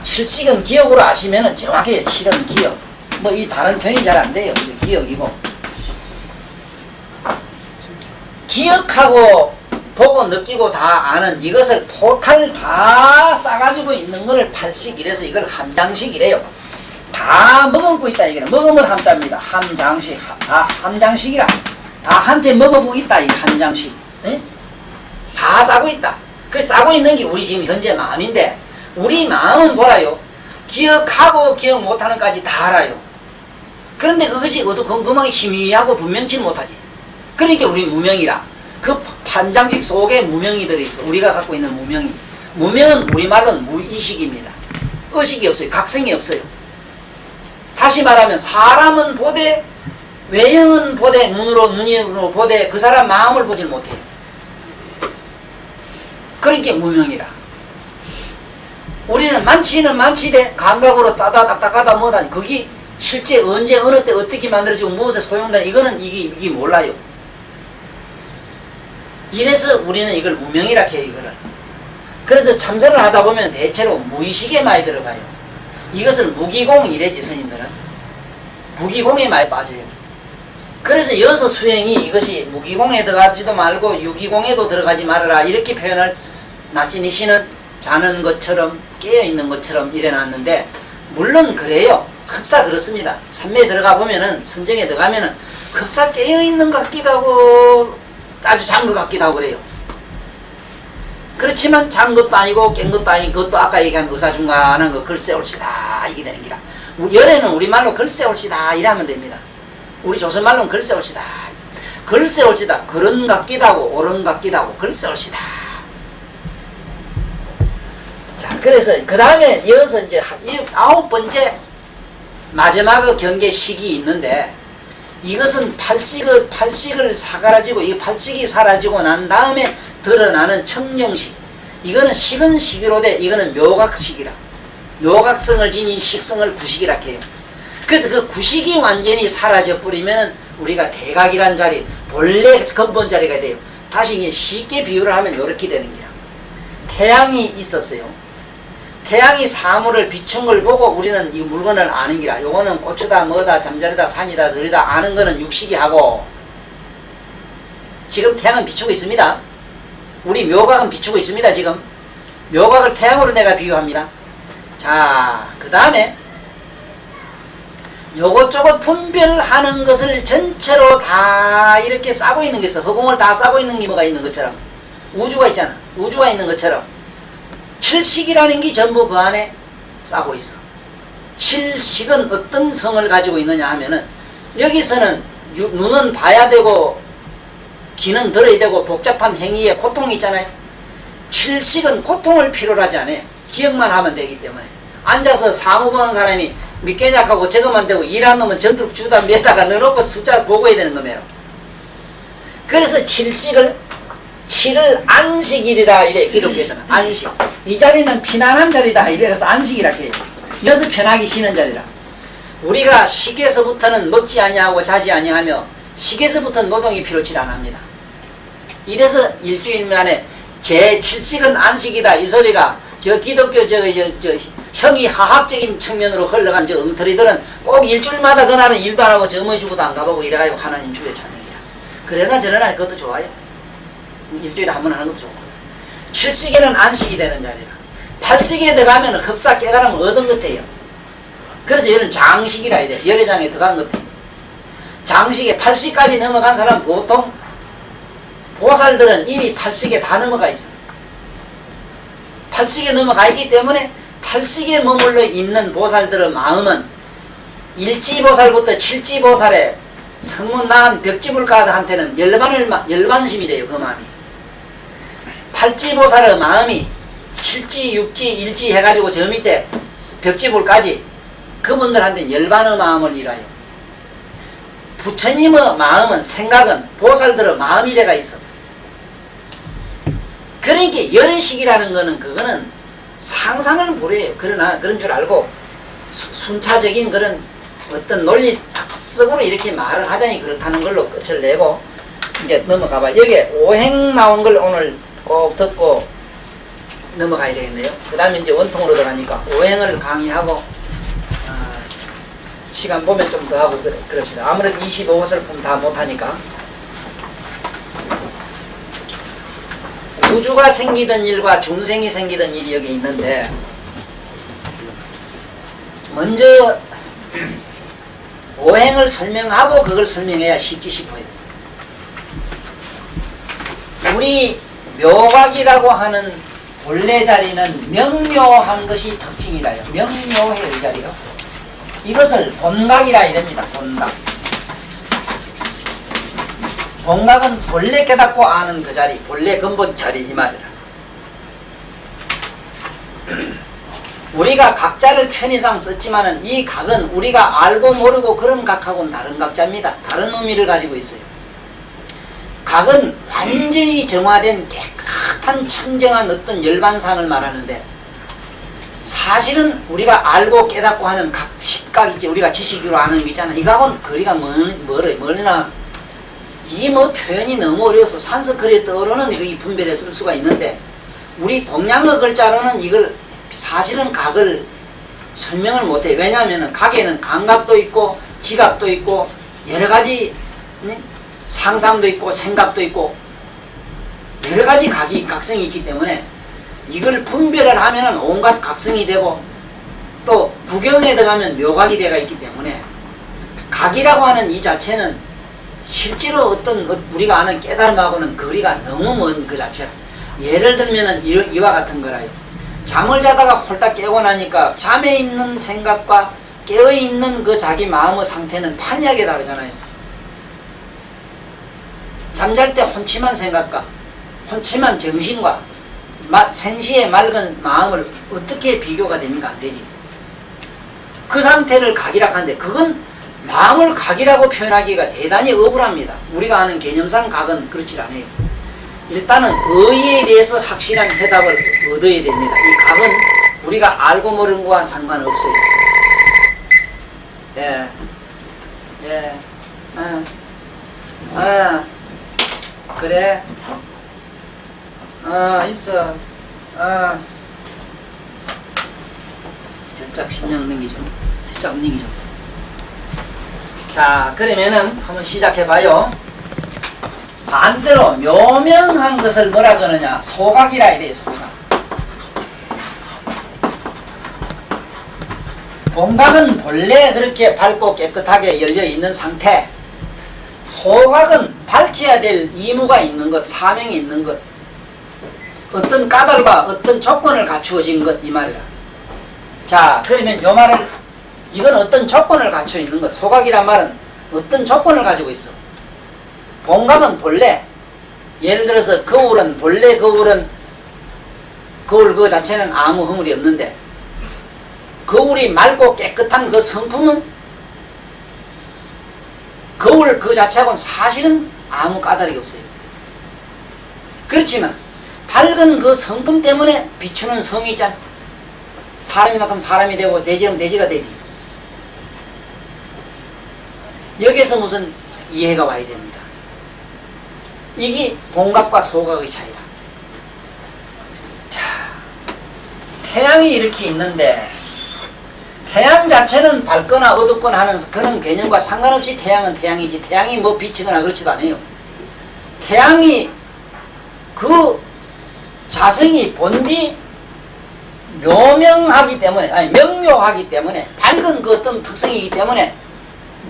칠식은 기억으로 아시면은 정확히 칠은 기억. 뭐 이 다른 표현이 잘 안 돼요. 기억이고. 기억하고 보고 느끼고 다 아는 이것을 토탈 다 싸가지고 있는 거를 팔식 이래서 이걸 함장식이래요. 다 머금고 있다 이게 머금을 함자입니다. 함장식 다 함장식이라 다 한테 머금고 있다 이 함장식. 네? 다 싸고 있다. 그 싸고 있는 게 우리 지금 현재 마음인데 우리 마음은 뭐라요? 기억하고 기억 못하는 까지 다 알아요. 그런데 그것이 어두컴컴하게 희미하고 분명치 못하지. 그러니까 우리 무명이라. 그 판장식 속에 무명이 들어있어. 우리가 갖고 있는 무명이. 무명은 우리말은 무의식입니다. 의식이 없어요. 각성이 없어요. 다시 말하면 사람은 보되 외형은 보되 눈으로 보되 그 사람 마음을 보질 못해요. 그러니까 무명이라. 우리는 만치는 만치되 감각으로 따다 딱딱하다 뭐다. 그게 실제 언제 어느 때 어떻게 만들어지고 무엇에 소용되나 이거는 이게 몰라요. 이래서 우리는 이걸 무명이라 해요. 이거를. 그래서 참선을 하다 보면 대체로 무의식에 많이 들어가요. 이것을 무기공 이래지 스님들은. 무기공에 많이 빠져요. 그래서 여서 수행이 이것이 무기공에 들어가지도 말고 유기공에도 들어가지 말아라 이렇게 표현을 나찌니시는 자는 것처럼 깨어있는 것처럼 이래놨는데 물론 그래요. 흡사 그렇습니다. 산매에 들어가 보면은, 선정에 들어가면은 흡사 깨어있는 것 같기도 하고 아주 잔 것 같기도 하고 그래요. 그렇지만 잔 것도 아니고 깬 것도 아니고 그것도 아까 얘기한 의사중간한 거 글쎄올시다 이게 되는 기라. 열애는 우리말로 글쎄올시다 이러면 됩니다. 우리 조선말로는 글쎄올시다. 글쎄올시다. 그런 같기도 하고 옳은 같기도 하고 글쎄올시다. 자, 그래서 그 다음에 이어서 이제 9번째 마지막 경계 식이 있는데, 이것은 팔식을 사가지고 이 팔식이 사라지고 난 다음에 드러나는 청정식. 이거는 식은 식이로 돼. 이거는 묘각식이라. 묘각성을 지닌 식성을 구식이라 해요. 그래서 그 구식이 완전히 사라져 버리면 우리가 대각이란 자리, 본래 근본 자리가 돼요. 다시 이게 쉽게 비유를 하면 이렇게 되는 거야. 태양이 있었어요. 태양이 사물을 비춘 걸 보고 우리는 이 물건을 아는 기라. 요거는 고추다, 뭐다, 잠자리다, 산이다, 들이다 아는 거는 육식이 하고, 지금 태양은 비추고 있습니다. 우리 묘각은 비추고 있습니다. 지금 묘각을 태양으로 내가 비유합니다. 자, 그 다음에 요것저것 분별하는 것을 전체로 다 이렇게 싸고 있는 게 있어. 허공을 다 싸고 있는 게 뭐가 있는 것처럼, 우주가 있잖아. 우주가 있는 것처럼 칠식이라는 게 전부 그 안에 싸고 있어. 칠식은 어떤 성을 가지고 있느냐 하면은, 여기서는 눈은 봐야 되고 귀는 들어야 되고 복잡한 행위에 고통이 있잖아요. 칠식은 고통을 필요로 하지 않아요. 기억만 하면 되기 때문에. 앉아서 사무 보는 사람이 밑개작하고 저것만 되고 일하는 놈은 전투 주다 매다가 넣어놓고 숫자 보고 해야 되는 거면. 그래서 칠식을 안식일이라 이래 기독교에서는. 안식. 이 자리는 피난한 자리다 이래서 안식이라 해요. 여기서 편하게 쉬는 자리라. 우리가 식에서부터는 먹지 아니하고 자지 아니하며 식에서부터는 노동이 필요치 않습니다. 이래서 일주일 만에 제7식은 안식이다 이 소리가 저 기독교 저 형이 하학적인 측면으로 흘러간 저 엉터리들은 꼭 일주일마다 그날은 일도 안 하고 점어주고도 안 가보고 이래가지고 하나님 주의 찬양이야. 그러나 저러나 그것도 좋아요. 일주일에 한 번 하는 것도 좋고. 7식에는 안식이 되는 자리라. 8식에 들어가면 흡사 깨달음을 얻은 것 같아요. 그래서 이런 장식이라 이래. 열애장에 들어간 것 같아요. 장식에 8식까지 넘어간 사람은 보통 보살들은 이미 8식에 다 넘어가 있어. 8식에 넘어가 있기 때문에 8식에 머물러 있는 보살들의 마음은 일지보살부터 칠지보살의 성문 나간 벽지불가한테는 열반심이 돼요. 그 마음이. 8지보살의 마음이 7지, 6지, 1지 해가지고 저 밑에 벽지불까지 그분들한테 열반의 마음을 일하여. 부처님의 마음은, 생각은 보살들의 마음이 돼가 있어. 그러니까 열애식이라는 거는 그거는 상상을 무려해요. 그러나 그런 줄 알고 순차적인 그런 어떤 논리적으로 이렇게 말을 하자니 그렇다는 걸로 끝을 내고 이제 넘어가 봐. 여기 오행 나온 걸 오늘 꼭 듣고 넘어가야 되겠네요. 그 다음에 이제 원통으로 들어가니까 오행을 강의하고 시간 보면 좀 더 하고 그럽시다. 아무래도 25설품 다 못하니까. 우주가 생기던 일과 중생이 생기던 일이 여기 있는데, 먼저 오행을 설명하고 그걸 설명해야 쉽지 싶어요. 우리 묘각이라고 하는 본래 자리는 명묘한 것이 특징이라요. 명묘해요, 이 자리가. 이것을 본각이라 이럽니다. 본각. 본각은 본래 깨닫고 아는 그 자리, 본래 근본 자리 이 말이라. 우리가 각자를 편의상 썼지만은 이 각은 우리가 알고 모르고 그런 각하고는 다른 각자입니다. 다른 의미를 가지고 있어요. 각은 완전히 정화된 깨끗한 청정한 어떤 열반상을 말하는데, 사실은 우리가 알고 깨닫고 하는 각 식각 있지, 우리가 지식으로 아는 거 있잖아. 이거하고는 거리가 멀나. 이게 뭐 표현이 너무 어려워서 산스크리트 어로는 이 분별해 쓸 수가 있는데, 우리 동양어 글자로는 이걸 사실은 각을 설명을 못해. 왜냐하면 각에는 감각도 있고 지각도 있고 여러 가지 상상도 있고 생각도 있고 여러 가지 각성이 있기 때문에 이걸 분별을 하면은 온갖 각성이 되고 또 부경에 들어가면 묘각이 되어 있기 때문에 각이라고 하는 이 자체는 실제로 어떤 우리가 아는 깨달음하고는 거리가 너무 먼 그 자체라. 예를 들면은 이와 같은 거라요. 잠을 자다가 홀딱 깨고 나니까 잠에 있는 생각과 깨어있는 그 자기 마음의 상태는 판이하게 다르잖아요. 잠잘 때 혼침한 생각과 혼침한 정신과 생시의 맑은 마음을 어떻게 비교가 됩니까? 안 되지. 그 상태를 각이라고 하는데 그건 마음을 각이라고 표현하기가 대단히 억울합니다. 우리가 아는 개념상 각은 그렇지 않아요. 일단은 의의에 대해서 확실한 해답을 얻어야 됩니다. 이 각은 우리가 알고 모르는 거와 상관없어요. 예, 예, 그래, 있어, 저짝 신경 넘기죠. 저짝 넘기죠. 자, 그러면은 한번 시작해봐요. 반대로 묘명한 것을 뭐라 그러느냐? 소각이라 이래요. 소각. 본각은 본래 그렇게 밝고 깨끗하게 열려있는 상태. 소각은 밝혀야 될 의무가 있는 것, 사명이 있는 것, 어떤 까닭과 어떤 조건을 갖추어진 것, 이 말이라. 자, 그러면 요 말을, 이건 어떤 조건을 갖춰 있는 것, 소각이란 말은 어떤 조건을 가지고 있어. 본각은 본래, 예를 들어서 거울은 본래 거울 그 자체는 아무 허물이 없는데 거울이 맑고 깨끗한 그 성품은 거울 그 자체하고는 사실은 아무 까다롭게 없어요. 그렇지만 밝은 그 성품 때문에 비추는 성이 있잖아. 사람이나 그럼 사람이 되고 돼지면 돼지가 되지. 여기에서 무슨 이해가 와야 됩니다. 이게 본각과 소각의 차이다. 자, 태양이 이렇게 있는데 태양 자체는 밝거나 어둡거나 하는 그런 개념과 상관없이 태양은 태양이지, 태양이 뭐 비치거나 그렇지도 않아요. 태양이 그 자성이 본디 묘명하기 때문에, 아니 명묘하기 때문에, 밝은 그 어떤 특성이기 때문에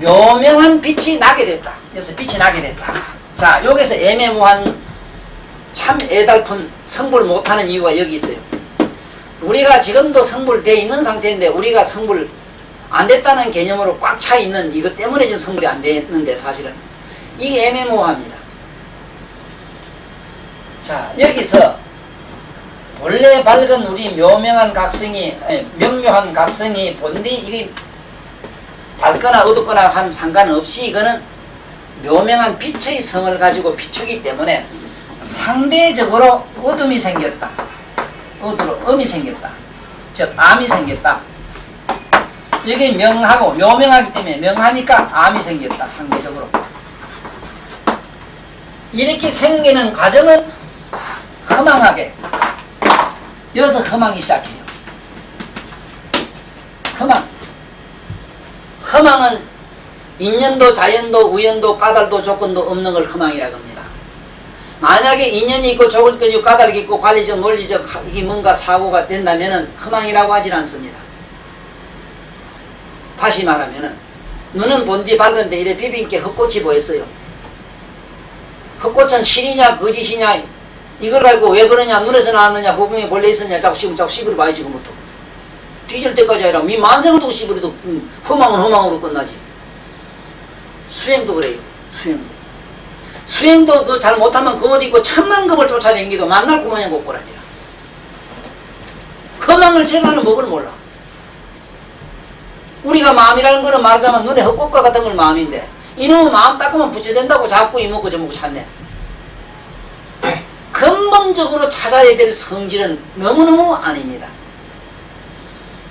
묘명한 빛이 나게 됐다. 그래서 빛이 나게 됐다. 자, 여기서 애매모호한 참 애달픈 성불 못하는 이유가 여기 있어요. 우리가 지금도 성불되어 있는 상태인데 우리가 성불 안 됐다는 개념으로 꽉 차 있는 이것 때문에 지금 성불이 안 됐는데 사실은 이게 애매모호합니다. 자, 여기서 본래 밝은 우리 묘명한 각성이, 아니, 명묘한 각성이 본디 이게 밝거나 어둡거나 한 상관없이 이거는 묘명한 빛의 성을 가지고 비추기 때문에 상대적으로 어둠이 생겼다. 음이 생겼다. 즉 암이 생겼다. 이게 명하고 묘명하기 때문에 명하니까 암이 생겼다. 상대적으로. 이렇게 생기는 과정은 허망하게. 여기서 허망이 시작해요. 허망은 인연도 자연도 우연도 까닭도 조건도 없는 걸 허망이라고 합니다. 만약에 인연이 있고 조건이 있고 까닭이 있고 관리적 논리적 이게 뭔가 사고가 된다면은 허망이라고 하질 않습니다. 다시 말하면은 눈은 본디 밝은데 이래 비빈게 헛꽃이 보였어요. 헛꽃은 실이냐 거짓이냐 이걸 가지고 왜 그러냐, 눈에서 나왔느냐, 호봉에 본래 있었냐, 자꾸 씹으러 봐야지. 지금부터 뒤질 때까지 아니라 미 만생을 두고 씹으려도 허망은 허망으로 끝나지. 수행도 그래요. 수행도 그 잘 못하면 그 어디 있고 천만 급을 쫓아다니기도 만날 구멍에 못 꼬라지라. 허망을 제거하는 법을 몰라. 우리가 마음이라는 거는 말하자면 눈에 헛꽃과 같은 걸 마음인데 이놈의 마음 닦으면 부채된다고 자꾸 이먹고 저먹고 찾네. 근본적으로 찾아야 될 성질은 너무너무 아닙니다.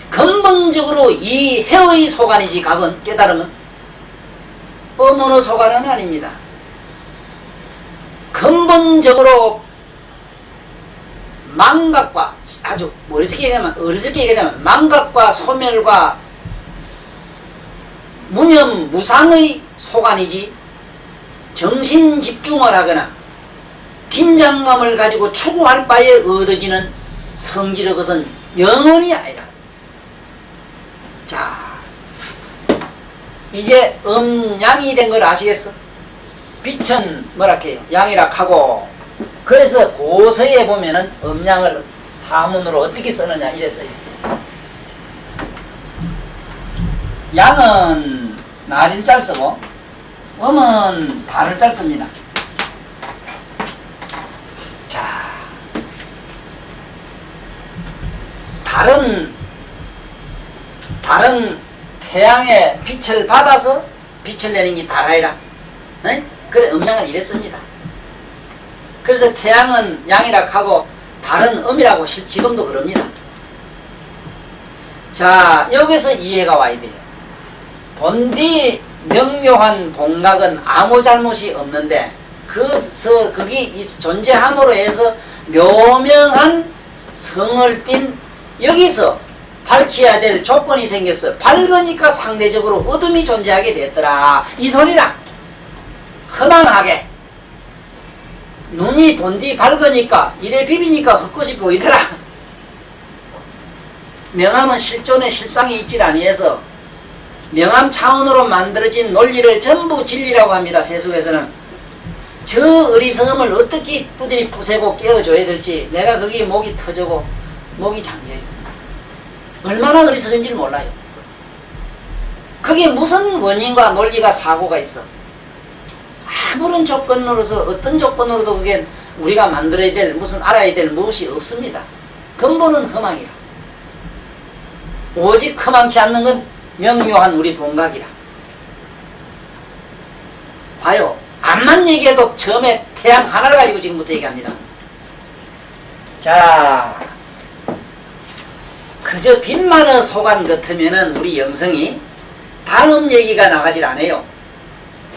근본적으로 이 해의 소관이지 각은 깨달음은 어머너 소관은 아닙니다. 근본적으로 망각과 아주 어리석게 얘기하자면 망각과 소멸과 무념 무상의 소관이지 정신 집중을 하거나 긴장감을 가지고 추구할 바에 얻어지는 성질의 것은 영원히 아니다. 이제 음양이 된 걸 아시겠어? 빛은 뭐라 해요? 양이라 하고. 그래서 고서에 보면은 음양을 하문으로 어떻게 쓰느냐 이랬어요. 양은 날일 잘 쓰고 음은 달을 잘 씁니다. 자, 달은 태양의 빛을 받아서 빛을 내는 게 달아이라. 네? 그래 음양은 이랬습니다. 그래서 태양은 양이라 하고 달은 음이라고 지금도 그럽니다. 자, 여기서 이해가 와야 돼요. 본디 명묘한 봉각은 아무 잘못이 없는데 그게 존재함으로 해서 묘명한 성을 띤 여기서 밝혀야 될 조건이 생겼어. 밝으니까 상대적으로 어둠이 존재하게 됐더라. 이 소리랑 험한하게 눈이 본디 밝으니까 이래 비비니까 헛것이 보이더라. 명암은 실존의 실상이 있질 아니해서 명암 차원으로 만들어진 논리를 전부 진리라고 합니다. 세속에서는. 저 어리석음을 어떻게 두드리 부세고 깨워줘야 될지 내가 거기 목이 터지고 목이 잠겨요. 얼마나 어리석은지를 몰라요. 그게 무슨 원인과 논리가 사고가 있어. 아무런 조건으로서 어떤 조건으로도 그게 우리가 만들어야 될 무슨 알아야 될 무엇이 없습니다. 근본은 험함이라. 오직 험함치 않는 건 명묘한 우리 봉각이라. 봐요. 암만 얘기해도 처음에 태양 하나를 가지고 지금부터 얘기합니다. 자, 그저 빛만을 속안 같으면은 우리 영성이 다음 얘기가 나가질 않아요.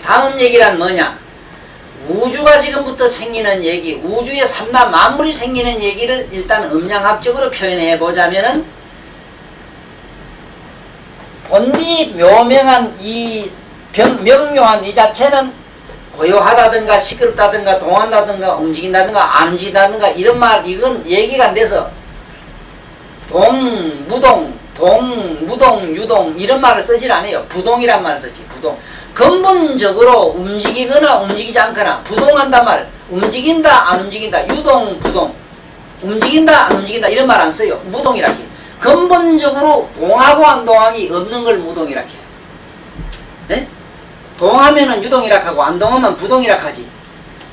다음 얘기란 뭐냐? 우주가 지금부터 생기는 얘기, 우주의 삼라 만물이 생기는 얘기를 일단 음양학적으로 표현해 보자면은 본디 묘명한 명묘한 이 자체는 고요하다든가 시끄럽다든가 동한다든가 움직인다든가 안 움직인다든가 이런 말 이건 얘기가 안 돼서 무동, 유동 이런 말을 쓰질 않아요. 부동이란 말을 쓰지. 부동. 근본적으로 움직이거나 움직이지 않거나 부동한다 말 움직인다 안 움직인다 유동 부동 움직인다 안 움직인다 이런 말 안 써요. 무동이라 해요. 근본적으로 동하고 안 동하기 없는 걸 무동이라 해요. 네? 동하면은 유동이라 하고 안 동하면 부동이라 하지.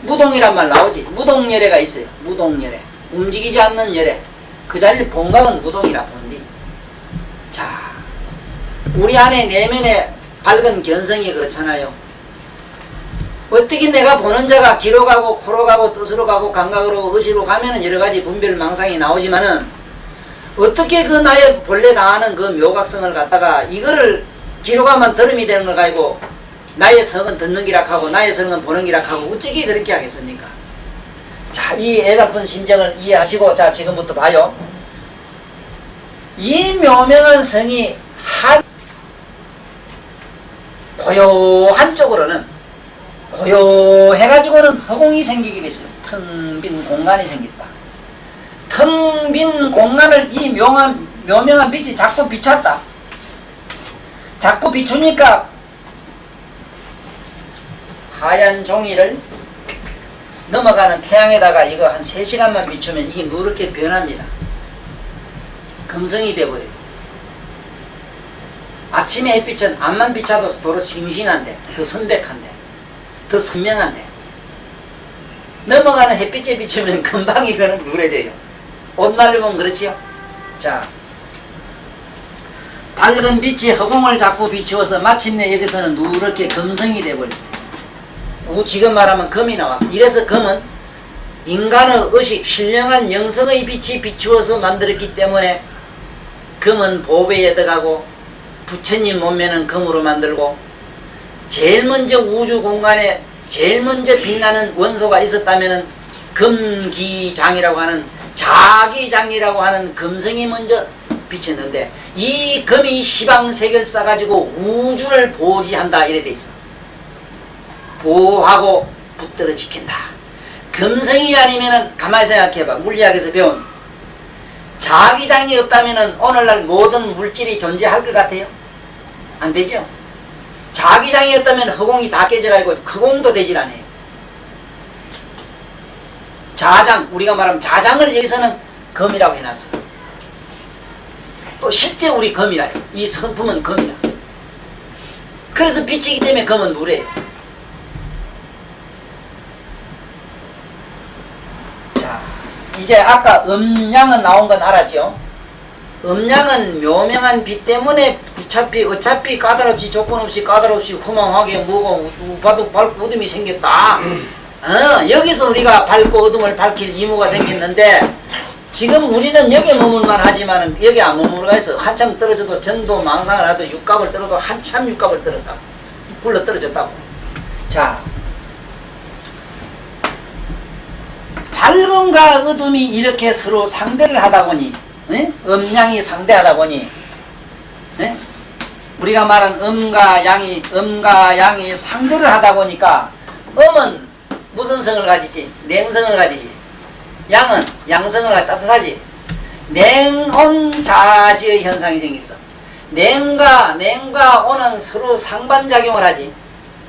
무동이란 말 나오지. 무동열애가 있어요. 무동열애. 움직이지 않는 열애. 그 자리를 봉각은 무동이라 본디. 자, 우리 안에 내면에 밝은 견성이 그렇잖아요. 어떻게 내가 보는 자가 귀로 가고 코로 가고 뜻으로 가고 감각으로 의시로 가면은 여러 가지 분별 망상이 나오지만은 어떻게 그 나의 본래 나하는 그 묘각성을 갖다가 이거를 귀로 가면 들음이 되는 걸 가지고 나의 성은 듣는 기라 하고 나의 성은 보는 기라 하고 어떻게 그렇게 하겠습니까? 자, 이 애달픈 심정을 이해하시고 자 지금부터 봐요. 이 묘명한 성이 고요한 쪽으로는 고요해가지고는 허공이 생기게 됐어요. 텅 빈 공간이 생겼다. 텅 빈 공간을 이 묘명한 빛이 자꾸 비쳤다. 자꾸 비추니까 하얀 종이를 넘어가는 태양에다가 이거 한 3시간만 비추면 이게 누렇게 변합니다. 금성이 되어버려요. 아침에 햇빛은 앞만 비춰도 도로 싱싱한데 더 선백한데 더 선명한데 넘어가는 햇빛에 비추면 금방 이거는 누래져요. 옷 날리면 그렇지요. 자, 밝은 빛이 허공을 자꾸 비추어서 마침내 여기서는 누렇게 금성이 되어버렸어요. 지금 말하면 금이 나왔어. 이래서 금은 인간의 의식, 신령한 영성의 빛이 비추어서 만들었기 때문에 금은 보배에 들어가고 부처님 몸매는 금으로 만들고 제일 먼저 우주 공간에 제일 먼저 빛나는 원소가 있었다면은 금기장이라고 하는 자기장이라고 하는 금성이 먼저 비쳤는데 이 금이 시방색을 싸가지고 우주를 보지한다 이래 돼 있어. 보호하고 붙들어 지킨다. 금성이 아니면은 가만히 생각해봐. 물리학에서 배운 자기장이 없다면은 오늘날 모든 물질이 존재할 것 같아요? 안 되죠? 자기장이었다면 허공이 다 깨져가지고 허공도 되질 않아요. 자장, 우리가 말하면 자장을 여기서는 검이라고 해놨어. 또 실제 우리 검이라요. 이 성품은 검이라. 그래서 빛이기 때문에 검은 누래요. 자, 이제 아까 음양은 나온 건 알았죠? 음양은 묘명한 빛 때문에 어차피 까다롭지 조건 없이 까다롭지 후망하게 뭐가 우파도 밝고 어둠이 생겼다. 여기서 우리가 밝고 어둠을 밝힐 의무가 생겼는데 지금 우리는 여기에 머물만 하지만 여기 안 머물러가 있어. 한참 떨어져도 전도 망상을 하도 육갑을 떨어도 한참 육갑을 떨었다. 굴러 떨어졌다고. 자, 밝음과 어둠이 이렇게 서로 상대를 하다 보니 음양이 상대하다 보니 우리가 말한 음과 양이 상대를 하다 보니까 음은 무슨 성을 가지지? 냉성을 가지지. 양은 양성을 가지 따뜻하지. 냉온자지의 현상이 생겼어. 냉과 온은 서로 상반작용을 하지.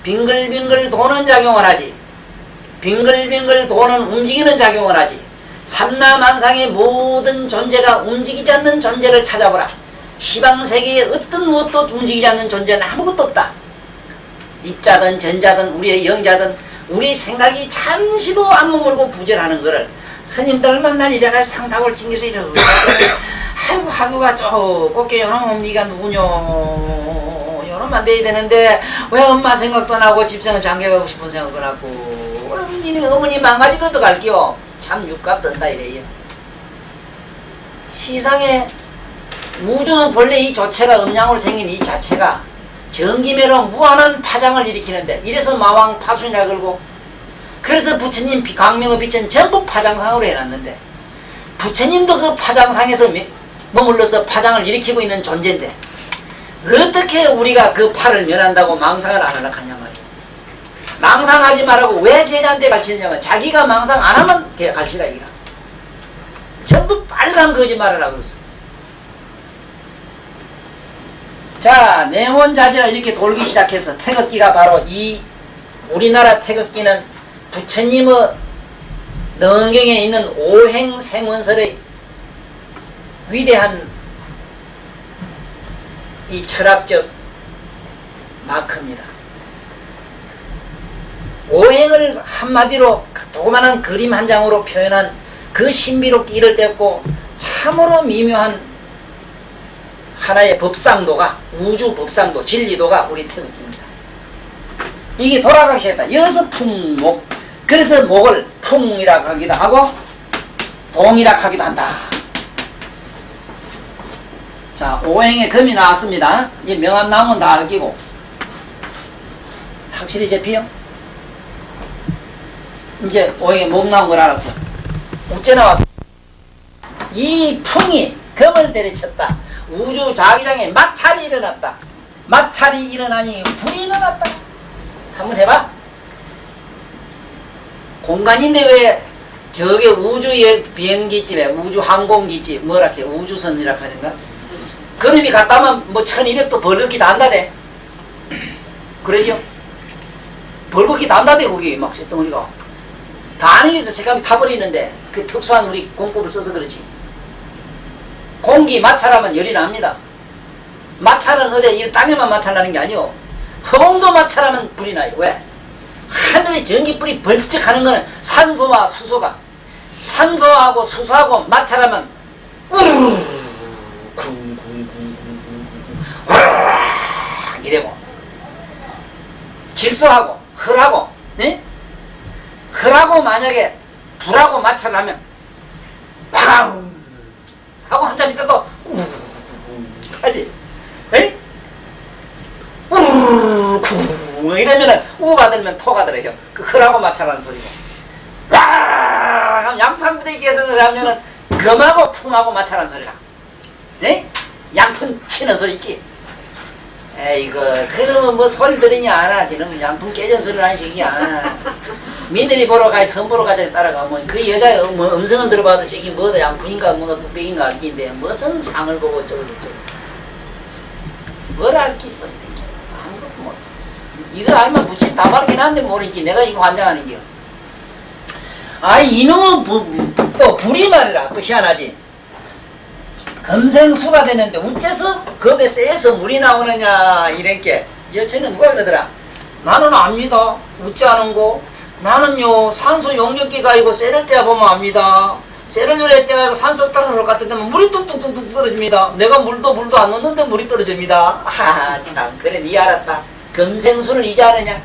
빙글빙글 도는 작용을 하지. 빙글빙글 도는 움직이는 작용을 하지. 삼라만상의 모든 존재가 움직이지 않는 존재를 찾아보라. 시방세계에 어떤 무엇도 움직이지 않는 존재는 아무것도 없다. 입자든 전자든 우리의 영자든 우리 생각이 잠시도 안 머물고 부절하는 거를 스님들 만날 이래가 상탁을 찡겨서 이러고 아이고 하두가 좁게 요놈 니가 누구뇨 요놈만 돼야 되는데 왜 엄마 생각도 나고 집생을 장가가고 싶은 생각도 나고 니는 어머니 망가지도 갈게요. 참 육갑 뜬다 이래요. 시상에 우주는 본래 이 조체가 음양으로 생긴 이 자체가 전기매로 무한한 파장을 일으키는데 이래서 마왕 파순이라 그러고 그래서 부처님 광명의 빛은 전부 파장상으로 해놨는데 부처님도 그 파장상에서 머물러서 파장을 일으키고 있는 존재인데 어떻게 우리가 그 파를 면한다고 망상을 안 하려 하냐 말이야. 망상하지 말라고 왜 제자한테 가르치느냐면 자기가 망상 안 하면 걔 가르치라 이거라. 전부 빨간 거짓말을 하고 있어. 자, 내원자지라 이렇게 돌기 시작해서 태극기가 바로 이 우리나라 태극기는 부처님의 능경에 있는 오행생원설의 위대한 이 철학적 마크입니다. 오행을 한마디로 조그마한 그림 한 장으로 표현한 그 신비롭게 이를 뗐고 참으로 미묘한 하나의 법상도가 우주 법상도 진리도가 우리 태극기입니다. 이게 돌아가기 시작했다. 여기서 풍목. 그래서 목을 풍이라 하기도 하고 동이라 하기도 한다. 자, 오행의 금이 나왔습니다. 이 명암 나오면 다 알기고 확실히 잡히요? 이제 오행의 목 나온 걸 알았어. 우째 나왔어. 이 풍이 금을 때려쳤다. 우주 자기장에 마찰이 일어났다. 마찰이 일어나니 불이 일어났다. 한번 해봐. 공간인데 왜 저게 우주의 비행기집에 우주 항공기집 뭐라 해 우주선이라 하는가? 그놈이 갔다 오면 뭐 1200도 벌겋게 난다대. 그러죠? 벌겋게 난다대 거기 막 쇳덩어리가. 다 안에서 색감이 타버리는데 그 특수한 우리 공법을 써서 그렇지. 공기 마찰하면 열이 납니다. 마찰은 어디 땅에만 마찰나는 게 아니오. 허공도 마찰하면 불이 나요. 왜? 하늘에 전기불이 벌쩍 하는 거는 산소와 수소가 산소하고 수소하고 마찰하면 이래고 질소하고 흙하고 네? 흙하고 만약에 불하고 마찰하면 쾅 하고 한참 있다 또 하지. 에? 이러면은 우가 들면 토가 들어요. 그 흙하고 마찰하는 소리고. 와! 그럼 양판 부대기 개선을 하면은 금하고 품하고 마찰하는 소리라. 네? 양푼 치는 소리 있지? 에이그 그러면 뭐 소리 들리냐 안 하지. 는 양푼 깨진 소리를 하는 식이야. 민들이 보러 가야 선 보러 가자 따라가면 그 여자의 뭐 음성을 들어봐도 저기 뭐다 양푼인가 뭐가 뚝배기인가 알긴데 무슨 상을 보고 어쩌고 저쩌고 뭘 알 게 있어. 아무것도 못. 이거 알면 부침 다 바르긴 하는데 모르겠지. 내가 이거 환장하는 겨. 아, 이놈은 또 불이 말이라 또 희한하지. 금생수가 되는데 어째서 검에 쎄서 물이 나오느냐 이랬게. 여친은 누가 그러더라. 나는 압니다. 어찌 아는고? 나는요 산소 용역기가 이고 쇠를 떼어보면 압니다. 쇠를 열에 떼어 산소 따르러 갔다 되면 물이 뚝뚝뚝뚝 떨어집니다. 내가 물도 안 넣는데 물이 떨어집니다. 참 그래 니 알았다. 금생수를 이제 아느냐.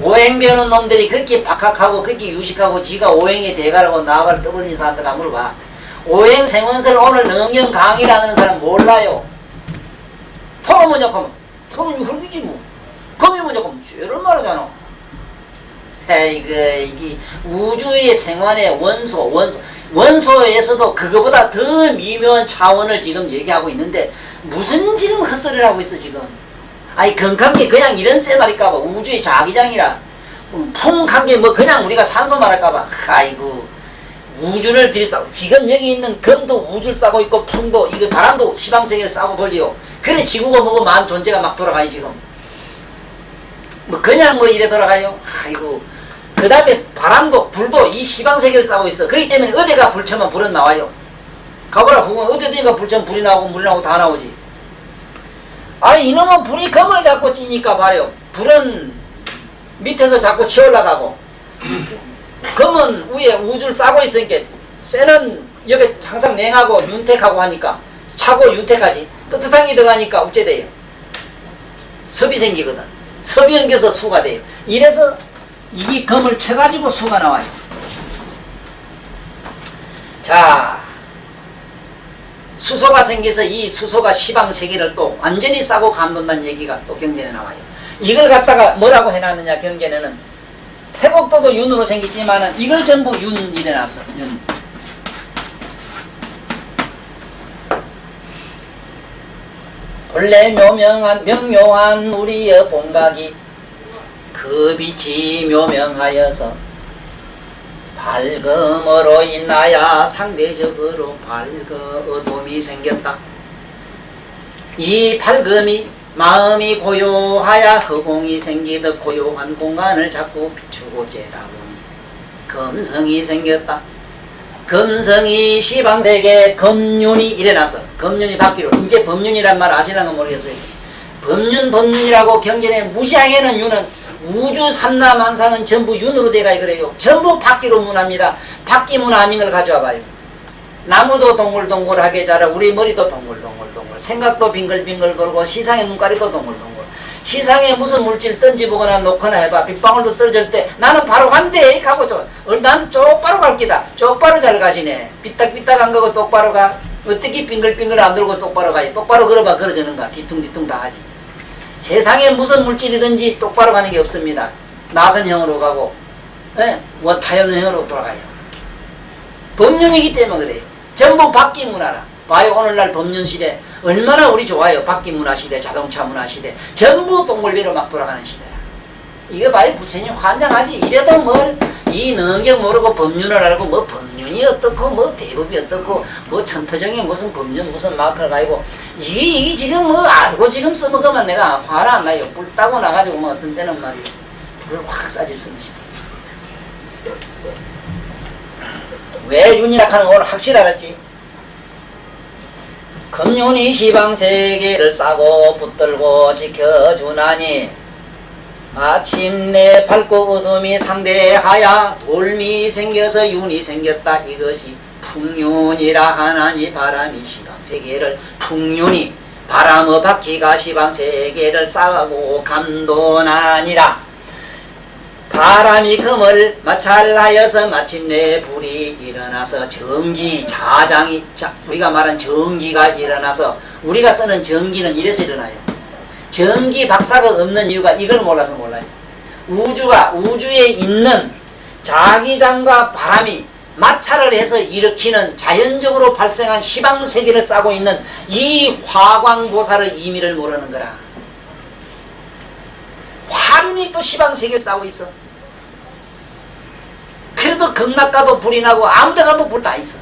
오행 배우는 놈들이 그렇게 박학하고 그렇게 유식하고 지가 오행의 대가라고 나발을 떠벌린 사람들 물어봐. 오행 생원설 오늘 능경 강의라는 사람 몰라요. 토가 뭐냐 하면 토는 흙이지 뭐. 검이 뭐냐 하면 죄를 말하잖아. 이게 우주의 생활의 원소에서도 그거보다 더 미묘한 차원을 지금 얘기하고 있는데 무슨 지금 헛소리를 하고 있어 지금. 아니 건강계 그냥 이런 쎄 말일까봐 우주의 자기장이라 풍한게 뭐 그냥 우리가 산소 말할까봐. 아이고 우주를 들이싸고 지금 여기 있는 금도 우주를 싸고 있고 풍도 이거 바람도 시방세계를 싸고 돌리요. 그래 지구가 뭐고 만 존재가 막 돌아가요 지금. 뭐 그냥 뭐 이래 돌아가요. 아이고 그 다음에 바람도 불도 이 시방세계를 싸고 있어. 그렇기 때문에 어디가 불 켜면 불은 나와요. 가보라 후궁 어디든가 불 켜면 불이 나오고 물이 나오고 다 나오지. 아니 이놈은 불이 검을 잡고 찌니까 말이요. 불은 밑에서 자꾸 치올라가고 검은 위에 우주를 싸고 있으니까 쇠는 여기 항상 냉하고 윤택하고 하니까 차고 윤택하지. 뜨뜻한 게 들어가니까 어째 돼요? 섭이 생기거든. 섭이 엉겨서 수가 돼요. 이래서 이 검을 쳐가지고 수가 나와요. 자, 수소가 생겨서 이 수소가 시방세계를 또 완전히 싸고 감돈다는 얘기가 또 경전에 나와요. 이걸 갖다가 뭐라고 해놨느냐 경전에는 태국도도 윤으로 생겼지만은 이걸 전부 윤 일어났어. 윤. 본래 명묘한 우리의 본각이 그 빛이 묘명하여서 밝음으로 인하여 상대적으로 어둠이 생겼다. 이 밝음이 마음이 고요하여 허공이 생기듯 고요한 공간을 자꾸 비추고 째다보니 금성이 생겼다. 금성이 시방세계 금륜이 일어나서 금륜이 바뀌로 이제 법륜이란 말 아시는가 모르겠어요. 법륜이라고 경전에 무지하게는 윤은 우주 삼라만상은 전부 윤으로 돼가 그래요. 전부 바퀴로 문합니다. 바퀴 문 아닌 걸 가져와 봐요. 나무도 동글동글하게 자라 우리 머리도 동글동글 생각도 빙글빙글 돌고 시상의 눈가리도 동글동글 시상에 무슨 물질 던지보거나 놓거나 해봐. 빗방울도 떨어질 때 나는 바로 간대 가고 난 똑바로 갈 기다. 똑바로 잘 가시네. 삐딱삐딱 안 가고 똑바로 가. 어떻게 빙글빙글 안 돌고 똑바로 가요. 똑바로 걸어봐 걸어지는가. 뒤퉁뒤퉁 다 하지. 세상에 무슨 물질이든지 똑바로 가는 게 없습니다. 나선형으로 가고 타연형으로 돌아가요. 법륜이기 때문에 그래요. 전부 바퀴 문화라. 봐요 오늘날 법륜시대 얼마나 우리 좋아요. 바퀴 문화시대 자동차 문화시대 전부 동글비로 막 돌아가는 시대야. 이거 봐요 부처님 환장하지. 이래도 뭘 이 능경 모르고 법륜을 알고 뭐 법륜이 어떻고 뭐 대법이 어떻고 뭐 천터정에 무슨 법륜 무슨 마크를 가지고 이게 지금 뭐 알고 지금 써먹으면 내가 화를 안 나요. 불 따고 나가지고 뭐 어떤 때는 말이에요 불을 확 쏴질 셈이지. 왜 윤이라 하는 걸 확실히 알았지. 금윤이 시방세계를 싸고 붙들고 지켜주나니 마침내 밝고 어둠이 상대하여 돌미 생겨서 윤이 생겼다. 이것이 풍윤이라 하나니 바람이 시방세계를 풍윤이 바람의 바퀴가 시방세계를 싸고 감도나니라. 바람이 금을 마찰하여서 마침내 불이 일어나서 전기 자장이 우리가 말한 전기가 일어나서 우리가 쓰는 전기는 이래서 일어나요. 전기 박사가 없는 이유가 이걸 몰라서 몰라요. 우주에 있는 자기장과 바람이 마찰을 해서 일으키는 자연적으로 발생한 시방세계를 싸고 있는 이 화광보살의 의미를 모르는 거라. 화륜이 또 시방세계를 싸고 있어. 그래도 극락가도 불이 나고 아무데 가도 불 다 있어.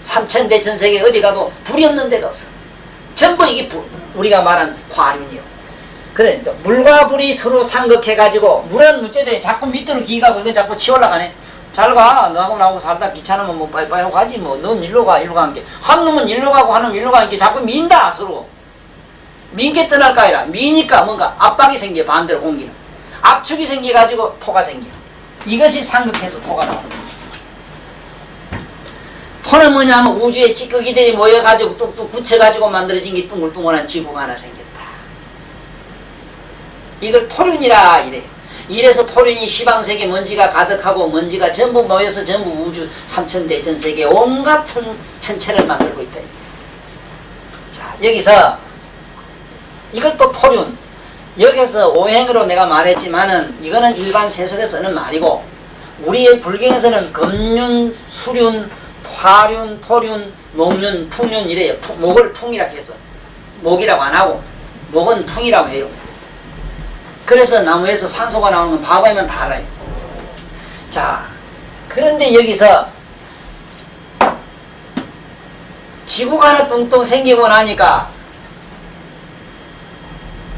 삼천대천세계 어디 가도 불이 없는 데가 없어. 전부 이게 우리가 말한 화륜이요. 그래, 물과 불이 서로 상극해가지고, 물은 문제돼. 자꾸 밑으로 기가고, 이건 자꾸 치올라가네. 잘 가. 너하고 나하고 살다 귀찮으면 뭐 빠이빠이 하고 가지 뭐. 넌 일로 가, 일로 가는 게. 한 놈은 일로 가고, 한 놈은 일로 가는 게 자꾸 민다, 서로. 민게 떠날까 아니라, 미니까 뭔가 압박이 생겨, 반대로 공기는. 압축이 생겨가지고 토가 생겨. 이것이 상극해서 토가 나오는 거야. 토는 뭐냐면 우주에 찌꺼기들이 모여가지고 뚝뚝 붙여가지고 만들어진 게 둥글둥글한 지구가 하나 생겼다. 이걸 토륜이라 이래요. 이래서 토륜이 시방세계 먼지가 가득하고 먼지가 전부 모여서 전부 우주 삼천대 전세계 온갖 천체를 만들고 있다. 자, 여기서 이걸 또 토륜. 여기서 오행으로 내가 말했지만은 이거는 일반 세속에 쓰는 말이고 우리의 불경에서는 금륜, 수륜, 화륜, 토륜, 목륜, 풍륜 이래요. 목을 풍이라고 해서 목이라고 안 하고 목은 풍이라고 해요. 그래서 나무에서 산소가 나오는 건 바보이면 다 알아요. 자, 그런데 여기서 지구가 하나 뚱뚱 생기고 나니까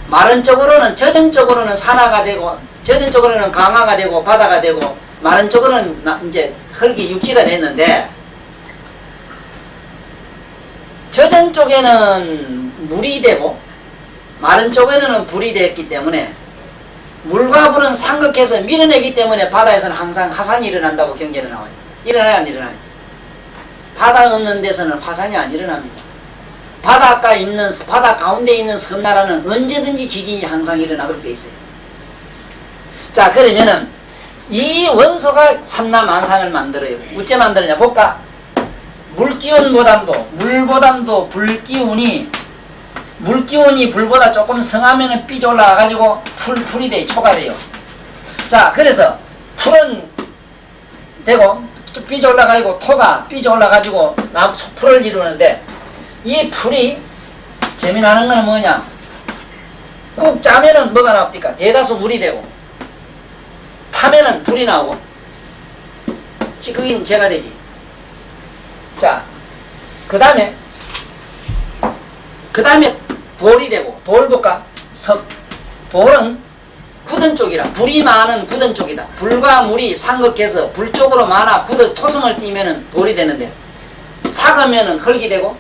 마른 쪽으로는 젖은 쪽으로는 산화가 되고 젖은 쪽으로는 강화가 되고 바다가 되고 마른 쪽으로는 이제 흙이 육지가 됐는데 젖은 쪽에는 물이 되고 마른 쪽에는 불이 됐기 때문에 물과 불은 상극해서 밀어내기 때문에 바다에서는 항상 화산이 일어난다고 경계는 나와요. 일어나야 안 일어나요? 바다 없는 데서는 화산이 안 일어납니다. 바다 가운데 있는 섬나라는 언제든지 지진이 항상 일어나도록 돼 있어요. 자, 그러면은 이 원소가 삼라만상을 만들어요. 어째 만들었냐 볼까? 물보담도 물기운이 불보다 조금 성하면은 삐져 올라가가지고 풀이 돼, 초가 돼요. 자, 그래서 풀은 되고, 삐져 올라가지고 토가 삐져 올라가지고 풀을 이루는데, 이 풀이 재미나는 건 뭐냐? 꾹 짜면은 뭐가 나옵니까? 대다수 물이 되고, 타면은 불이 나오고, 그게 재가 되지. 자, 그 다음에 돌이 되고, 돌 볼까? 돌은 굳은 쪽이라, 불이 많은 굳은 쪽이다. 불과 물이 상극해서 불 쪽으로 많아 토성을 띄면은 돌이 되는데, 삭으면은 흙이 되고,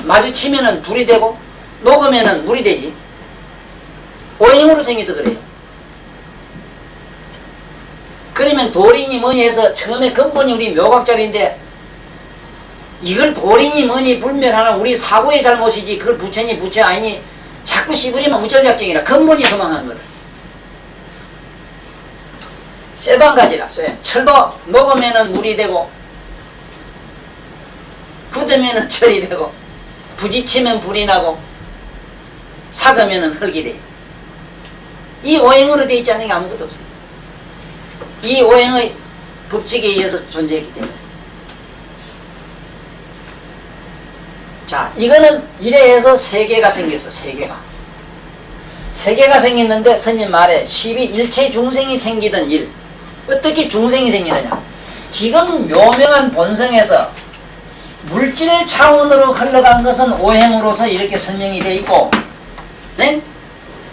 마주치면은 불이 되고, 녹으면은 물이 되지. 오행으로 생겨서 그래요. 그러면 돌이니 뭐니 해서 처음에 근본이 우리 묘각자리인데, 이걸 돌이니 뭐니 불멸하는 우리 사고의 잘못이지 그걸 부처니 부처 아니니 자꾸 씹으리면 무절작정이라 근본이 도망한 거를. 쇠도 한 가지라. 철도 녹으면은 물이 되고 굳으면은 철이 되고 부딪히면 불이 나고 삭으면은 흙이 돼. 이 오행으로 되어 있지 않은 게 아무것도 없어요. 이 오행의 법칙에 의해서 존재했기 때문에. 자, 이거는 이래해서 세계가 생겼어. 세계가 생겼는데 스님 말에 일체 중생이 생기던 일. 어떻게 중생이 생기느냐? 지금 묘명한 본성에서 물질 차원으로 흘러간 것은 오행으로서 이렇게 설명이 되어 있고, 네?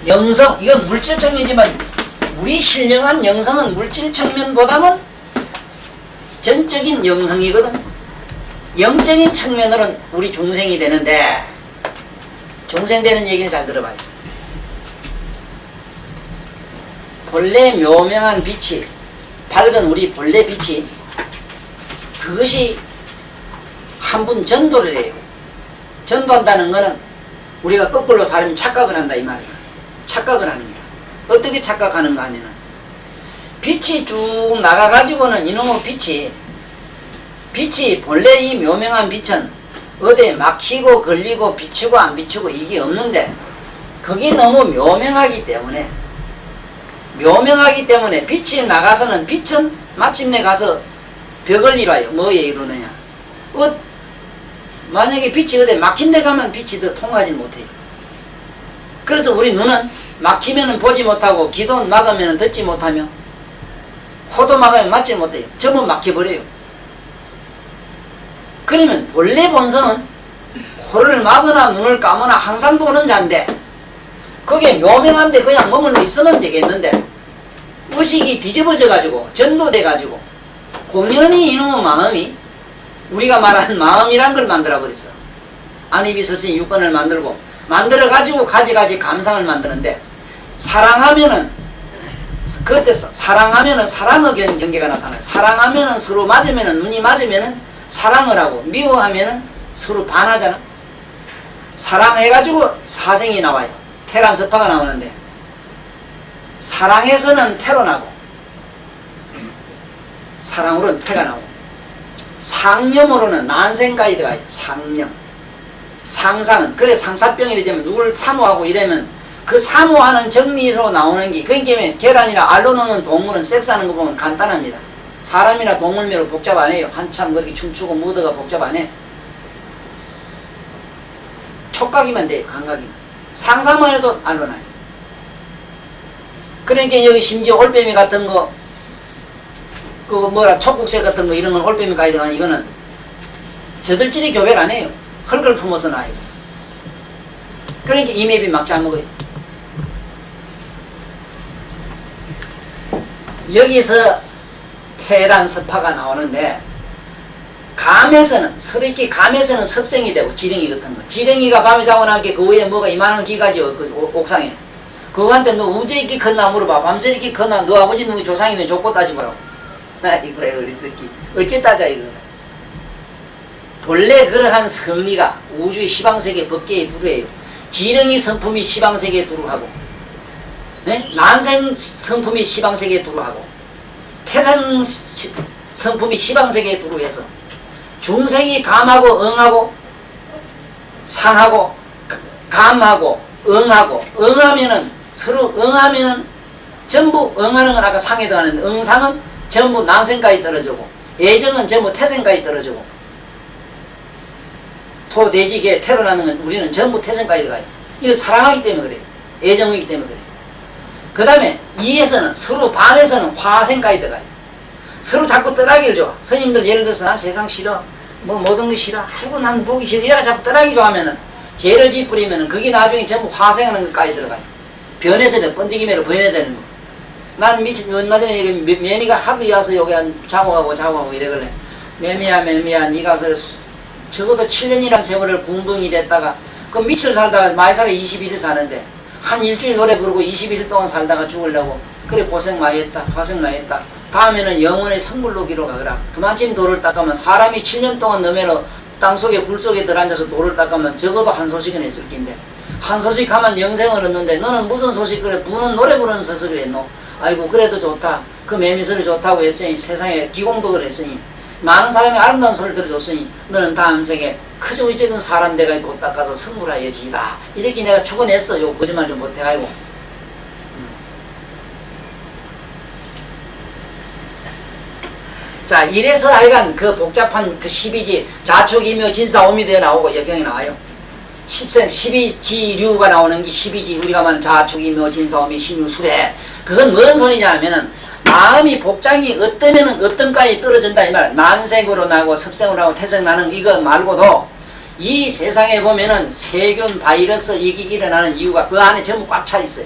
영성, 이건 물질 측면이지만 우리 신령한 영성은 물질 측면보다는 전적인 영성이거든. 영적인 측면으로는 우리 중생이 되는데, 중생 되는 얘기를 잘 들어봐요. 본래 묘명한 빛이, 밝은 우리 본래 빛이, 그것이 한 분 전도를 해요. 전도한다는 거는 우리가 거꾸로 사람이 착각을 한다 이 말이야. 착각을 하는 거야. 어떻게 착각하는가 하면은 빛이 쭉 나가가지고는 이놈의 빛이 본래 이 묘명한 빛은 어디에 막히고 걸리고 비치고 안 비치고 이게 없는데, 그게 너무 묘명하기 때문에 빛이 나가서는 빛은 마침내 가서 벽을 이뤄요. 뭐에 이루느냐? 만약에 빛이 어디에 막힌 데 가면 빛이 더 통하지 못해요. 그래서 우리 눈은 막히면 보지 못하고, 귀도 막으면 듣지 못하며, 코도 막으면 맞지 못해요. 전부 막혀버려요. 그러면 원래 본성은 코를 막거나 눈을 감거나 항상 보는 자인데, 그게 묘명한데 그냥 머물러 있으면 되겠는데 의식이 뒤집어져 가지고 전도돼 가지고 공연히 이놈의 마음이 우리가 말하는 마음이란 걸 만들어 버렸어. 안입이설신 육권을 만들고 만들어 가지고 가지가지 감상을 만드는데 사랑하면은 그때 사랑하면은 사랑의 경계가 나타나요. 사랑하면은 서로 맞으면은 눈이 맞으면은 사랑을 하고 미워하면은 서로 반하잖아. 사랑해가지고 사생이 나와요. 태란 서파가 나오는데 사랑해서는 태로 나고 사랑으로는 태가 나오고 상념으로는 난생가이드가 있어요. 상념 상상은 그래 상사병이 되면 누굴 사모하고 이러면 그 사모하는 정리로 나오는 게 그러니까 계란이나 알로 넣는 동물은 섹스하는 거 보면 간단합니다. 사람이나 동물매로 복잡 안 해요. 한참 그렇게 춤추고 무드가 복잡 안 해. 촉각이면 돼요. 감각이면. 상상만 해도 알로 나요. 그러니까 여기 심지어 올빼미 같은 거 그 뭐라 촉국새 같은 거 이런 건 올빼미 가이드가 이거는 저들끼리 교배를 안 해요. 흙을 품어서 나요. 그러니까 이맵이 막 잘 먹어요. 여기서 태란 서파가 나오는데 감에서는 서리끼 감에서는 섭생이 되고 지렁이 같은 거 지렁이가 밤에 자고 나게 그 위에 뭐가 이만한 기가지요. 그 옥상에 그거한테 너 언제 이렇게 컸나 물어봐. 밤새 이렇게 컸나 너 아버지 누구 조상이 너 족보 따지 뭐라고. 이거야 어리석기 어째 따자 이거. 본래 그러한 성리가 우주의 시방세계 법계에 두루해요. 지렁이 성품이 시방세계에 두루하고 네? 난생 성품이 시방세계에 두루하고 태생 성품이 시방세계에 두루해서 중생이 감하고 응하고 상하고 감하고 응하면은 서로 응하면은 전부 응하는 건 아까 상에 들어가는데 응상은 전부 난생까지 떨어지고 애정은 전부 태생까지 떨어지고 소돼지게 태어나는 건 우리는 전부 태생까지 가요. 이거 사랑하기 때문에 그래요. 애정이기 때문에 그래요. 그 다음에 이에서는 서로 반에서는 화생까지 들어가요. 서로 자꾸 떠나기를 좋아. 스님들 예를 들어서 난 세상 싫어. 뭐 모든 거 싫어. 아이고 난 보기 싫어. 이래가 자꾸 떠나기 좋아하면은 죄를 짓부리면은 그게 나중에 전부 화생하는 것까지 들어가요. 변해서 돼. 번데기매로 변해야 되는 거. 난 얼마 전에 매미가 하도 와서 여기 자고 가고 이래길래 매미야 니가 그래 적어도 7년이란 세월을 궁둥이 됐다가 그 밑을 살다가 마이살에 21일 사는데 한 일주일 노래 부르고 21일 동안 살다가 죽으려고 그래 고생 많이 했다. 다음에는 영원의 성불로기로 가거라. 그만큼 돌을 닦으면 사람이 7년 동안 너매로 땅속에 불속에 들어앉아서 돌을 닦으면 적어도 한 소식은 했을 낀데 한 소식 하면 영생을 얻는데 너는 무슨 소식 그래 부는 노래 부르는 소식을 했노. 아이고 그래도 좋다. 그 매미소리 좋다고 했으니 세상에 기공덕을 했으니 많은 사람이 아름다운 소리를 들어줬으니 너는 다음 생에 그저 어쨌든 사람 내가 도 닦아서 성불하여지이다. 이렇게 내가 죽어냈어. 요 거짓말 좀 못해가지고. 자 이래서 하여간 그 복잡한 그 12지 자축이묘 진사오미대에 나오고 여경이 나와요. 12지류가 나오는 게 12지 우리가 말하는 자축이묘 진사오미 신유수래. 그건 뭔 소리냐 하면은 마음이 복장이 어떠면은 어떤까지 떨어진다 이 말. 난생으로 나고 습생으로 나고 태생 나는 이거 말고도 이 세상에 보면은 세균 바이러스 이게 일어나는 이유가 그 안에 전부 꽉 차 있어요.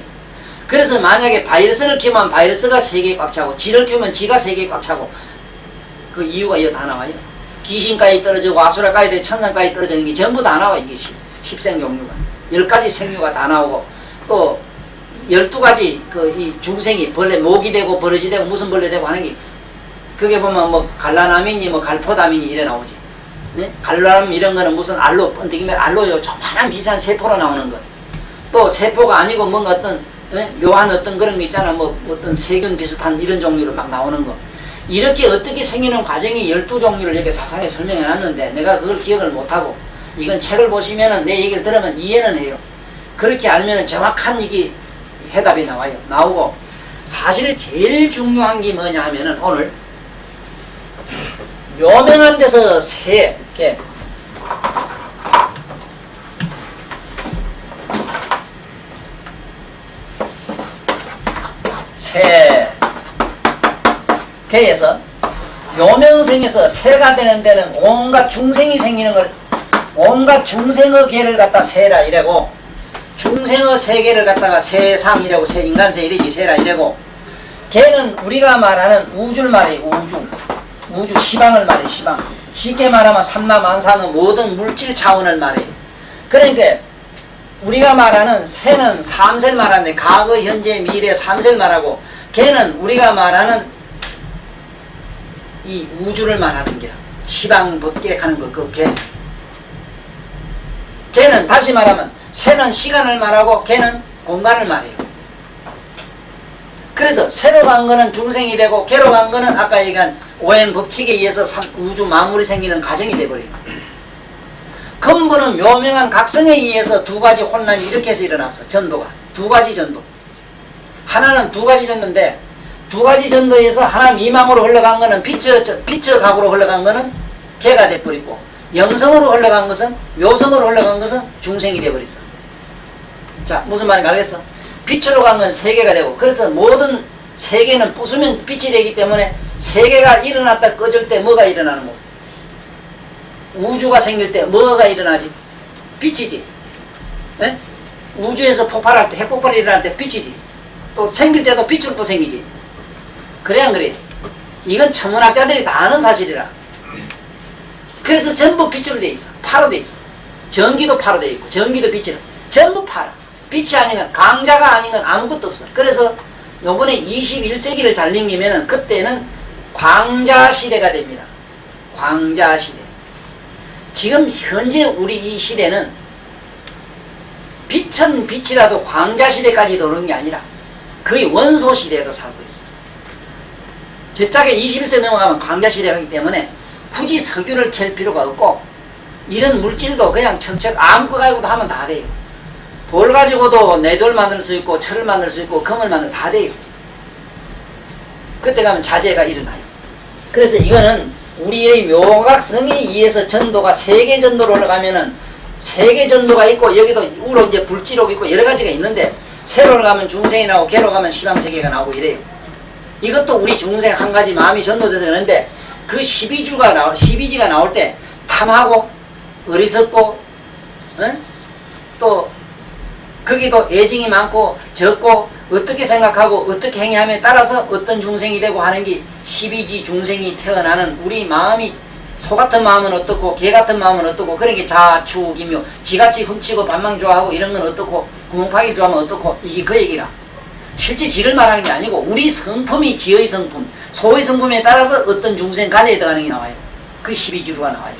그래서 만약에 바이러스를 키우면 바이러스가 3개 꽉 차고 지를 키우면 지가 3개 꽉 차고 그 이유가 이거 다 나와요. 귀신까지 떨어지고 아수라까지 천상까지 떨어지는 게 전부 다 나와. 이게 십생 종류가 10가지 생류가 다 나오고 또 12가지 그 이 중생이 벌레 목이 되고 버릇이 되고 무슨 벌레 되고 하는 게 그게 보면 뭐 갈라나민이 뭐 갈포다민이 이래 나오지. 네? 갈라남 이런 거는 무슨 알로 번데기면 알로요. 조만한 미세한 세포로 나오는 거. 또 세포가 아니고 뭔가 어떤 네? 묘한 어떤 그런 거 있잖아. 뭐 어떤 세균 비슷한 이런 종류로 막 나오는 거. 이렇게 어떻게 생기는 과정이 12종류를 이렇게 자세하게 설명해 놨는데 내가 그걸 기억을 못하고 이건 책을 보시면은 내 얘기를 들으면 이해는 해요. 그렇게 알면은 정확한 이게 해답이 나오고 사실 제일 중요한 게 뭐냐 하면은 오늘 묘명한 데서 새 이렇게 새 개에서 묘명성에서 새가 되는 데는 온갖 중생이 생기는 걸 온갖 중생의 개를 갖다 새라 이래고 중생의 세계를 갖다가 세상이라고 세인간세 이러지 세라 이래고 걔는 우리가 말하는 우주를 말해 우주 시방을 말해 시방 쉽게 말하면 삼라만상의 모든 물질 차원을 말해 그러니까 우리가 말하는 새는 삼세를 말하는데 과거 현재 미래 삼세를 말하고 걔는 우리가 말하는 이 우주를 말하는 게야 시방 법계 가는 거 그 걔는 다시 말하면 새는 시간을 말하고 걔는 공간을 말해요. 그래서 새로 간 거는 중생이 되고 개로 간 거는 아까 얘기한 오행 법칙에 의해서 우주 만물이 생기는 과정이 돼버려요. 근본은 묘명한 각성에 의해서 두 가지 혼란이 이렇게 해서 일어났어. 전도가 두 가지 전도. 하나는 두 가지 전도인데 두 가지 전도에서 하나 미망으로 흘러간 거는 빛의 각으로 흘러간 거는 개가 돼버리고 영성으로 흘러간 것은 묘성으로 흘러간 것은 중생이 돼버렸어. 자 무슨 말인가 알겠어? 빛으로 간 건 세계가 되고 그래서 모든 세계는 부수면 빛이 되기 때문에 세계가 일어났다 꺼질 때 뭐가 일어나는 거고 우주가 생길 때 뭐가 일어나지? 빛이지. 에? 우주에서 폭발할 때 핵폭발이 일어날 때 빛이지. 또 생길 때도 빛으로 또 생기지. 그래 안 그래? 이건 천문학자들이 다 아는 사실이라. 그래서 전부 빛으로 돼 있어. 파로 돼 있어. 전기도 파로 돼 있고 전기도 빛으로. 전부 파라. 빛이 아니면 강자가 아닌 건 아무것도 없어. 그래서 요번에 21세기를 잘 넘기면은 그때는 광자 시대가 됩니다. 광자 시대. 지금 현재 우리 이 시대는 빛은 빛이라도 광자 시대까지 도는 게 아니라 거의 원소 시대로 살고 있어. 저짝에 21세 넘어가면 광자 시대가 기 때문에 굳이 석유를 캘 필요가 없고 이런 물질도 그냥 척척 아무 거 가지고도 하면 다 돼요. 돌 가지고도 내돌 만들 수 있고 철을 만들 수 있고 금을 만들 다 돼요. 그때 가면 자재가 일어나요. 그래서 이거는 우리의 묘각성에 의해서 전도가 세계 전도로 올라가면은 세계 전도가 있고 여기도 우로 이제 불지록 있고 여러 가지가 있는데 세로로 가면 중생이 나오고 개로 가면 시방세계가 나오고 이래요. 이것도 우리 중생 한 가지 마음이 전도돼서 그러는데 그 12지가 나올 때 탐하고 어리석고 또 거기도 애증이 많고 적고 어떻게 생각하고 어떻게 행위하에 따라서 어떤 중생이 되고 하는 게 12지 중생이 태어나는 우리 마음이 소 같은 마음은 어떻고 개 같은 마음은 어떻고 그런 게 자축이며 지같이 훔치고 반망 좋아하고 이런 건 어떻고 구멍파기 좋아하면 어떻고 이게 그 얘기라. 실제 지를 말하는 게 아니고 우리 성품이 지의 성품 소의 성품에 따라서 어떤 중생 간에 들어가는 게 나와요. 그 12지루가 나와요.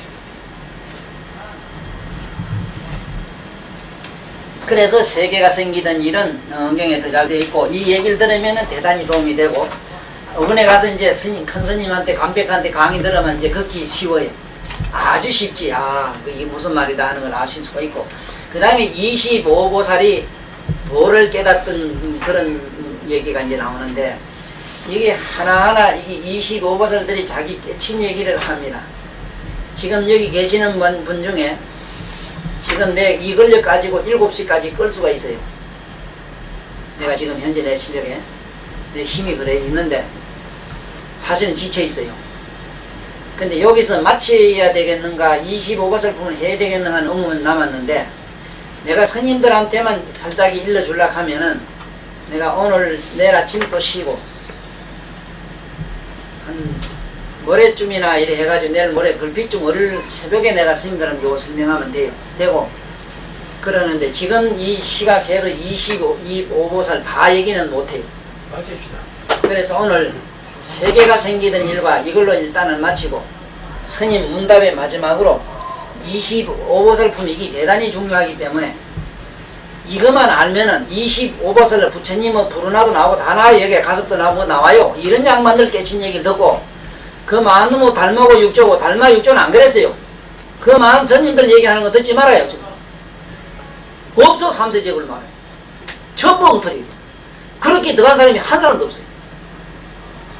그래서 세계가 생기던 일은 언경에 더 잘 되어 있고 이 얘기를 들으면 대단히 도움이 되고 어근에 가서 이제 스님 큰 스님한테 강백한테 강의 들으면 이제 걷기 쉬워요. 아주 쉽지. 이게 무슨 말이다 하는 걸 아실 수가 있고 그 다음에 25보살이 도를 깨닫던 그런 얘기가 이제 나오는데 이게 하나하나 이게 25보살들이 자기 깨친 얘기를 합니다. 지금 여기 계시는 분 중에 지금 내 이 근력 가지고 7시까지 끌 수가 있어요. 내가 지금 현재 내 실력에 내 힘이 그래 있는데 사실은 지쳐 있어요. 근데 여기서 마쳐야 되겠는가 25보살품을 해야 되겠는가 하는 의문은 남았는데 내가 스님들한테만 살짝 일러주려고 하면은 내가 오늘 내일 아침 또 쉬고 한 모레쯤이나 이래 해가지고 내일 모레 불빛쯤 월요일 새벽에 내가 스님들한테 요거 설명하면 되고 그러는데 지금 이 시각해서 25보살 다 얘기는 못해요. 맞읍시다. 그래서 오늘 세계가 생기던 일과 이걸로 일단은 마치고 스님 문답의 마지막으로 25보살품 이게 대단히 중요하기 때문에 이것만 알면은 25보살로 부처님은 부르나도 나오고 다 나와요. 여기에 가섭도 나오고 나와요. 이런 양반들 깨친 얘기를 듣고 그 마누모 달마고 육조고 달마 육조는 안 그랬어요. 그 마음 스님들 얘기하는 거 듣지 말아요. 없어. 삼세제국을 말해요. 전부 엉터리예요. 그렇게 들어간 사람이 한 사람도 없어요.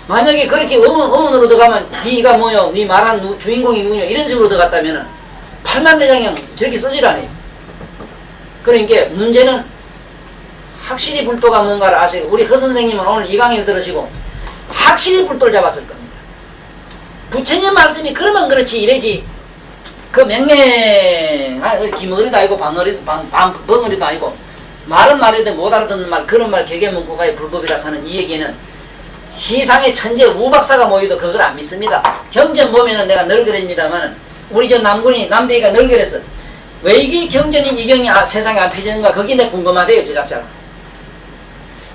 만약에 그렇게 어문으로 들어가면 네가 뭐요 네 말한 주인공이 누구냐 이런 식으로 들어갔다면은 팔만대장경 저렇게 쓰질 않아요. 그러니까 문제는 확실히 불도가 뭔가를 아세요. 우리 허 선생님은 오늘 이 강의를 들으시고 확실히 불도를 잡았을 겁니다. 부처님 말씀이 그러면 그렇지 이래지 그 맹맹한 기머리도 아니고 벙어리도 아니고 말은 말이든 못 알아듣는 말, 그런 말 개개문구가의 불법이라 하는 이 얘기는 시상의 천재 우박사가 모여도 그걸 안 믿습니다. 경전 보면은 내가 늘 그랬습니다만 우리 저 남군이 남대희가 늘 그랬어. 왜 이게 경전이 이경이 세상에 안 피지는가? 그게 내 궁금하대요, 제작자가.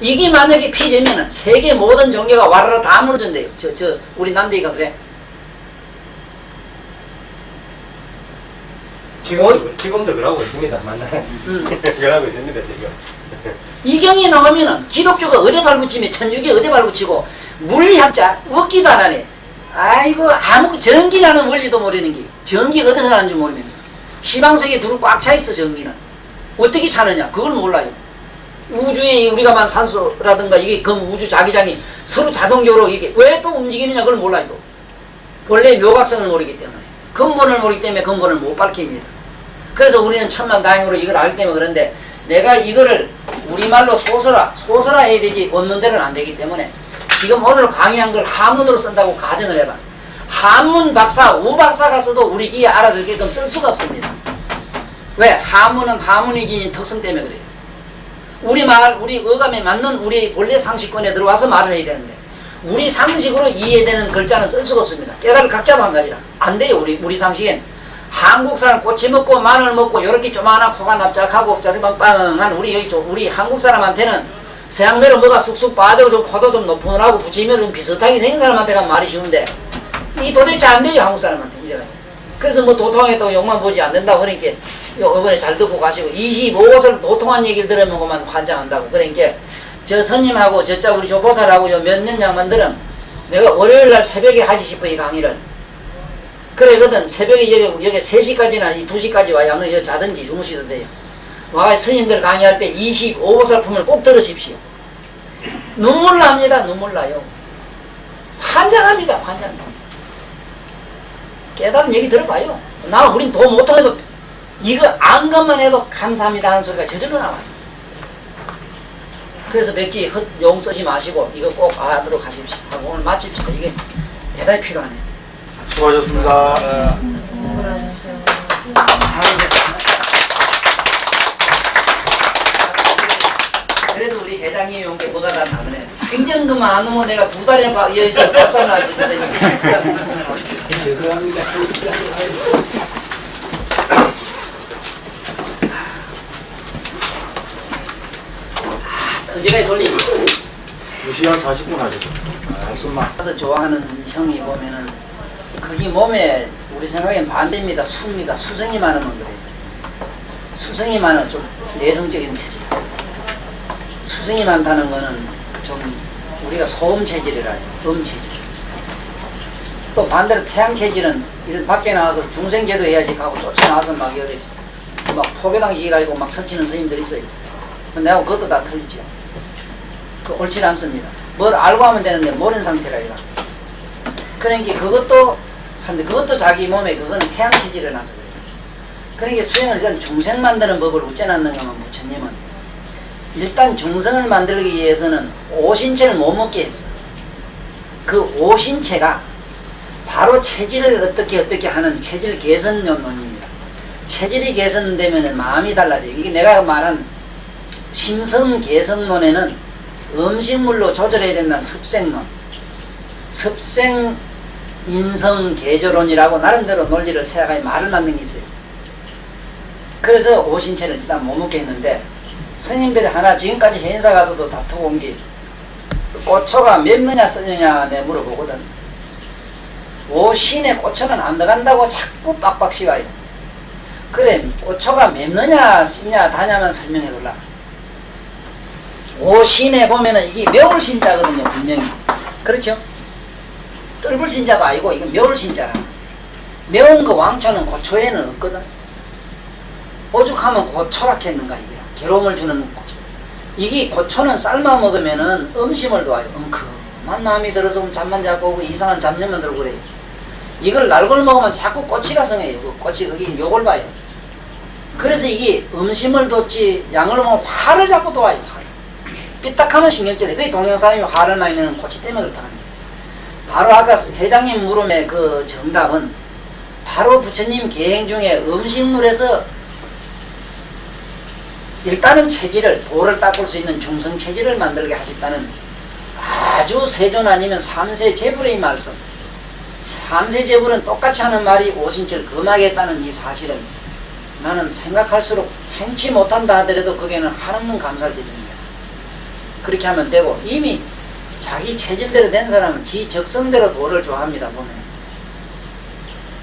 이게 만약에 피지면은 세계 모든 종교가 와라라 다 무너진대요. 우리 남대희가 그래. 지금도 그러고 있습니다. 맞나요? 그러고 있습니다, 지금. 이경이 나오면은 기독교가 어디 발붙이며 천주교 어디 발붙이고 물리학자 웃기도 안 하네. 아이고 전기라는 원리도 모르는 게 전기가 어디서 나는지 모르면서 시방석에 두루 꽉 차 있어. 전기는 어떻게 차느냐 그걸 몰라요. 우주에 우리가 만 산소라든가 이게 그 우주 자기장이 서로 자동적으로 이게 왜 또 움직이느냐 그걸 몰라요. 또. 원래 묘각성을 모르기 때문에 근본을 모르기 때문에 근본을 못 밝힙니다. 그래서 우리는 천만다행으로 이걸 알기 때문에 그런데 내가 이거를 우리말로 소설화 해야 되지 없는 데는 안 되기 때문에 지금 오늘 강의한 걸 한문으로 쓴다고 가정을 해봐. 한문 박사, 우박사가 써도 우리 귀에 알아듣게끔 쓸 수가 없습니다. 왜? 한문은 한문이 기인 특성 때문에 그래요. 우리 말, 우리 어감에 맞는 우리 본래 상식권에 들어와서 말을 해야 되는데 우리 상식으로 이해되는 글자는 쓸 수가 없습니다. 깨달을 각자도 한 가지라. 안 돼요. 우리 상식엔. 한국 사람 꼬치 먹고 마늘 먹고 요렇게 조만한 코가 납작하고 짜리빵빵한 우리 한국 사람한테는 서양매로 뭐가 쑥쑥 빠져도 코도 좀 높은하고 부치면 좀 비슷하게 생긴 사람한테가 말이 쉬운데 이 도대체 안 돼요. 한국 사람한테 이래가지고. 그래서 뭐 도통하겠다고 욕만 보지 안 된다고 그러니까 이번에 잘 듣고 가시고 25곳을 도통한 얘기를 들으면 그만 환장한다고. 그러니까 저 스님하고 저자 우리 조보살하고 몇몇 양반들은 내가 월요일날 새벽에 하지 싶어 이 강의를. 그래거든. 새벽에 여기 3시까지나 2시까지 와야 여기 자든지 주무시도 돼요. 와가 스님들 강의할 때 25보살품을 꼭 들으십시오. 눈물 납니다. 눈물 나요. 환장합니다. 환장합니다. 깨달은 얘기 들어봐요. 우린 더 못통해도 이거 안 것만 해도 감사합니다 하는 소리가 저절로 나와요. 그래서 백지 용 쓰지 마시고 이거 꼭 알아도록 하십시오. 하고 오늘 마칩시다. 이게 대단히 필요하네요. 수고하셨습니다. 그래도 우리 회장님이 온 게 뭐가 다 다르네. 생전그만 안 오면 내가 2달에 여기서 박살 나시거든요. 죄송합니다. 언제까지 돌리지? 2시간 40분 하죠. 숨만. 그래서 좋아하는 형이 보면은 그게 몸에 우리 생각엔 반대입니다. 수입니다. 수성이 많으면 그래요. 수성이 많으면 좀 내성적인 체질. 수성이 많다는 거는 좀 우리가 소음 체질이라 해요. 체질. 또 반대로 태양 체질은 이런 밖에 나와서 중생제도 해야지 하고 쫓아나와서 막 여기 막 포교당식 해가지고 막 설치는 스님들이 있어요. 내가 그것도 다 틀리죠. 그 옳지 않습니다. 뭘 알고 하면 되는데 모르는 상태라 이거. 그러니까 그것도 자기 몸에 그거는 태양 체질을 나서 그래요. 그러니까 수행을 일단 중생 만드는 법을 우째놨는가 하면 부처님은 일단 중생을 만들기 위해서는 오신체를 못 먹게 했어. 그 오신체가 바로 체질을 어떻게 하는 체질 개선론입니다. 체질이 개선되면 마음이 달라져요. 이게 내가 말한 심성 개선론에는 음식물로 조절해야 된다는 습생론, 습생 인성 개조론이라고 나름대로 논리를 세워가지고 말을 만든 게 있어요. 그래서 오신체를 일단 못 먹게 했는데 스님들이 하나 지금까지 행사 가서도 다투고 온 게 꽃초가 맵느냐 쓰느냐 내 물어보거든. 오신에 꽃초는 안 들어간다고 자꾸 빡빡 씌워요. 그래 꽃초가 맵느냐 쓰냐 다냐면 설명해 줄라. 오신에 보면은 이게 묘울신자거든요. 분명히. 그렇죠? 뜰불신자도 아니고 이건 묘울신자라. 매운 거 왕초는 고초에는 없거든. 오죽하면 고초락했는가 이게. 괴로움을 주는 고초. 이게 고초는 삶아 먹으면은 음심을 도와요. 만 마음이 들어서 잠만 자고 오고 이상한 잡념만 들고 그래요. 이걸 날걸 먹으면 자꾸 꼬치가 성해요. 그 꼬치 그게 욕을 봐요. 그래서 이게 음심을 뒀지 양을 먹으면 화를 자꾸 도와요. 화를. 삐딱하면 신경질이. 그게 동양사람이 화를 많이 내는 꼬치 때문에 그렇다는 거예요. 바로 아까 회장님 물음의 그 정답은 바로 부처님 계행 중에 음식물에서 일단은 체질을 돌을 닦을 수 있는 중성 체질을 만들게 하셨다는 아주 세존 아니면 삼세 제불의 말씀. 삼세 제불은 똑같이 하는 말이 오신철 금하게 했다는 이 사실은 나는 생각할수록 행치 못한다 하더라도 거기에는 한없는 감사를 드립니다. 그렇게 하면 되고, 이미 자기 체질대로 된 사람은 지 적성대로 돌을 좋아합니다. 보면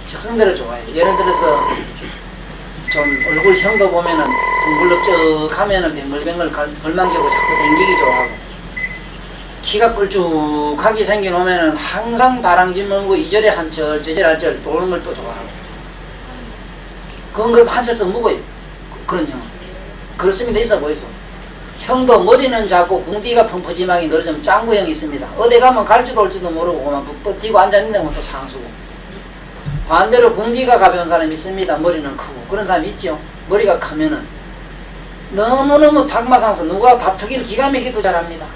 적성대로 좋아해요. 예를 들어서 좀 얼굴형도 보면은 둥글럭쩍하면은 뱅글뱅글 걸망기고 자꾸 댕기기 좋아하고, 키가 꿀쭉하게 생겨놓으면은 항상 바람기 물고 이절에 한철 저절에 한철 도는 걸 또 좋아하고, 그건 그래도 한철 써 묵어요. 그런 형은 그렇습니다. 있어 보이소. 형도 머리는 작고 궁디가 펑퍼짐하게 늘어지면 짱구형이 있습니다. 어디 가면 갈지도 올지도 모르고 그만 뻗디고 앉아있는데 또 상수고, 반대로 궁디가 가벼운 사람이 있습니다. 머리는 크고. 그런 사람이 있죠. 머리가 크면은 너무너무 탁마상서 누가 다투기를 기가 막히게 잘합니다.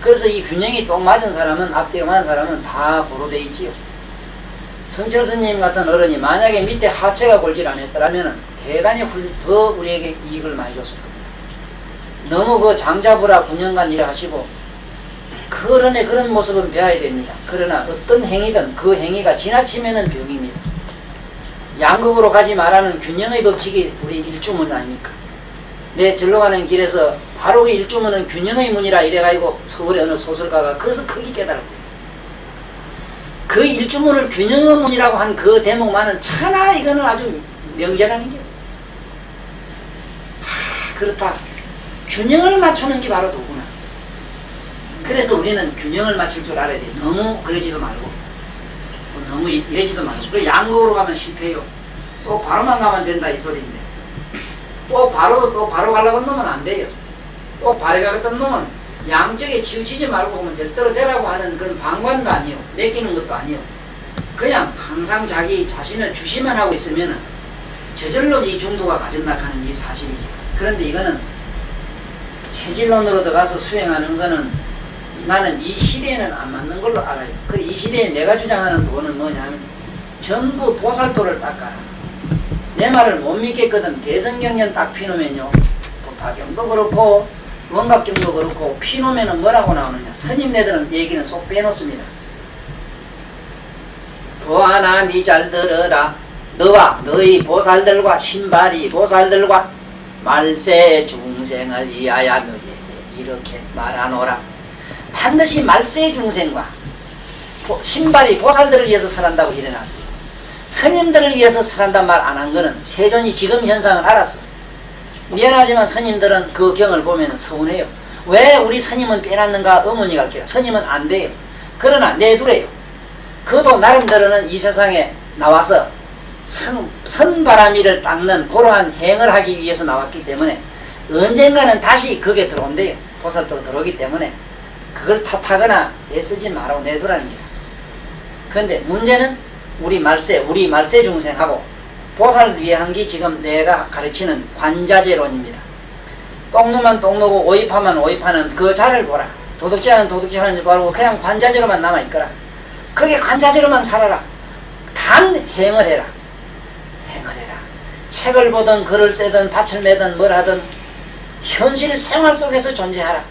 그래서 이 균형이 똑 맞은 사람은, 앞뒤가 맞은 사람은 다 고로 돼 있지요. 성철 스님 같은 어른이 만약에 밑에 하체가 골질 안 했더라면 대단히 더 우리에게 이익을 많이 줬을 겁니다. 너무 그 장자부라 9년간 일하시고 그 어른의 그런 모습은 배워야 됩니다. 그러나 어떤 행위든 그 행위가 지나치면은 병입니다. 양극으로 가지 말라는 균형의 법칙이 우리 일주문 아닙니까? 내 절로 가는 길에서 바로 그 일주문은 균형의 문이라 이래가지고 서울의 어느 소설가가 그것을 크게 깨달았대요. 그 일주문을 균형의 문이라고 한 그 대목만은 차나 이거는 아주 명제라는 게. 그렇다. 균형을 맞추는 게 바로 도구나. 그래서 우리는 균형을 맞출 줄 알아야 돼. 너무 그러지도 말고, 너무 이러지도 말고. 그 양극으로 가면 실패해요. 또 바로만 가면 된다 이 소리인데, 또 바로 가려고 놓으면 안 돼요. 또 바로 가겠다는 놈은 양쪽에 치우치지 말고 보면 절대로 되라고 하는 그런 방관도 아니요, 맡기는 것도 아니요. 그냥 항상 자기 자신을 주시만 하고 있으면 저절로 이 중도가 가진다 하는 이 사실이지. 그런데 이거는 체질론으로 들어가서 수행하는 거는 나는 이 시대에는 안 맞는 걸로 알아요. 그 이 시대에 내가 주장하는 도는 뭐냐면 전부 보살도를 닦아라. 내 말을 못 믿겠거든. 대성경련 딱 피놓으면요, 법화경도 그렇고 원각경도 그렇고 피놓으면 뭐라고 나오느냐. 스님네들은 얘기는 쏙 빼놓습니다. 보아나 니 잘 들어라. 너와 너희 보살들과 신발이 보살들과 말세 중생을 위하여 이렇게 말하노라. 반드시 말세 중생과 신발이 보살들을 위해서 살한다고 일어났어요. 스님들을 위해서 살한단 말 안 한 거는 세존이 지금 현상을 알았어. 미안하지만 스님들은 그 경을 보면 서운해요. 왜 우리 스님은 빼놨는가 의문이 갈게요. 스님은 안 돼요. 그러나 내두래요. 그도 나름대로는 이 세상에 나와서 선바람이를 닦는 그러한 행을 하기 위해서 나왔기 때문에 언젠가는 다시 그게 들어온대요. 보살도로 들어오기 때문에 그걸 탓하거나 애쓰지 말고 내두라는 거야. 그런데 문제는 우리 말세 중생하고 보살을 위해 한 게 지금 내가 가르치는 관자재론입니다. 똥누면 똥누고 오입하면 오입하는 그 자를 보라. 도둑질하는 도둑질하는지 모르고 그냥 관자재로만 남아있거라. 그게 관자재로만 살아라. 단 행을 해라. 행을 해라. 책을 보든 글을 쓰든 밭을 매든 뭘 하든 현실 생활 속에서 존재하라.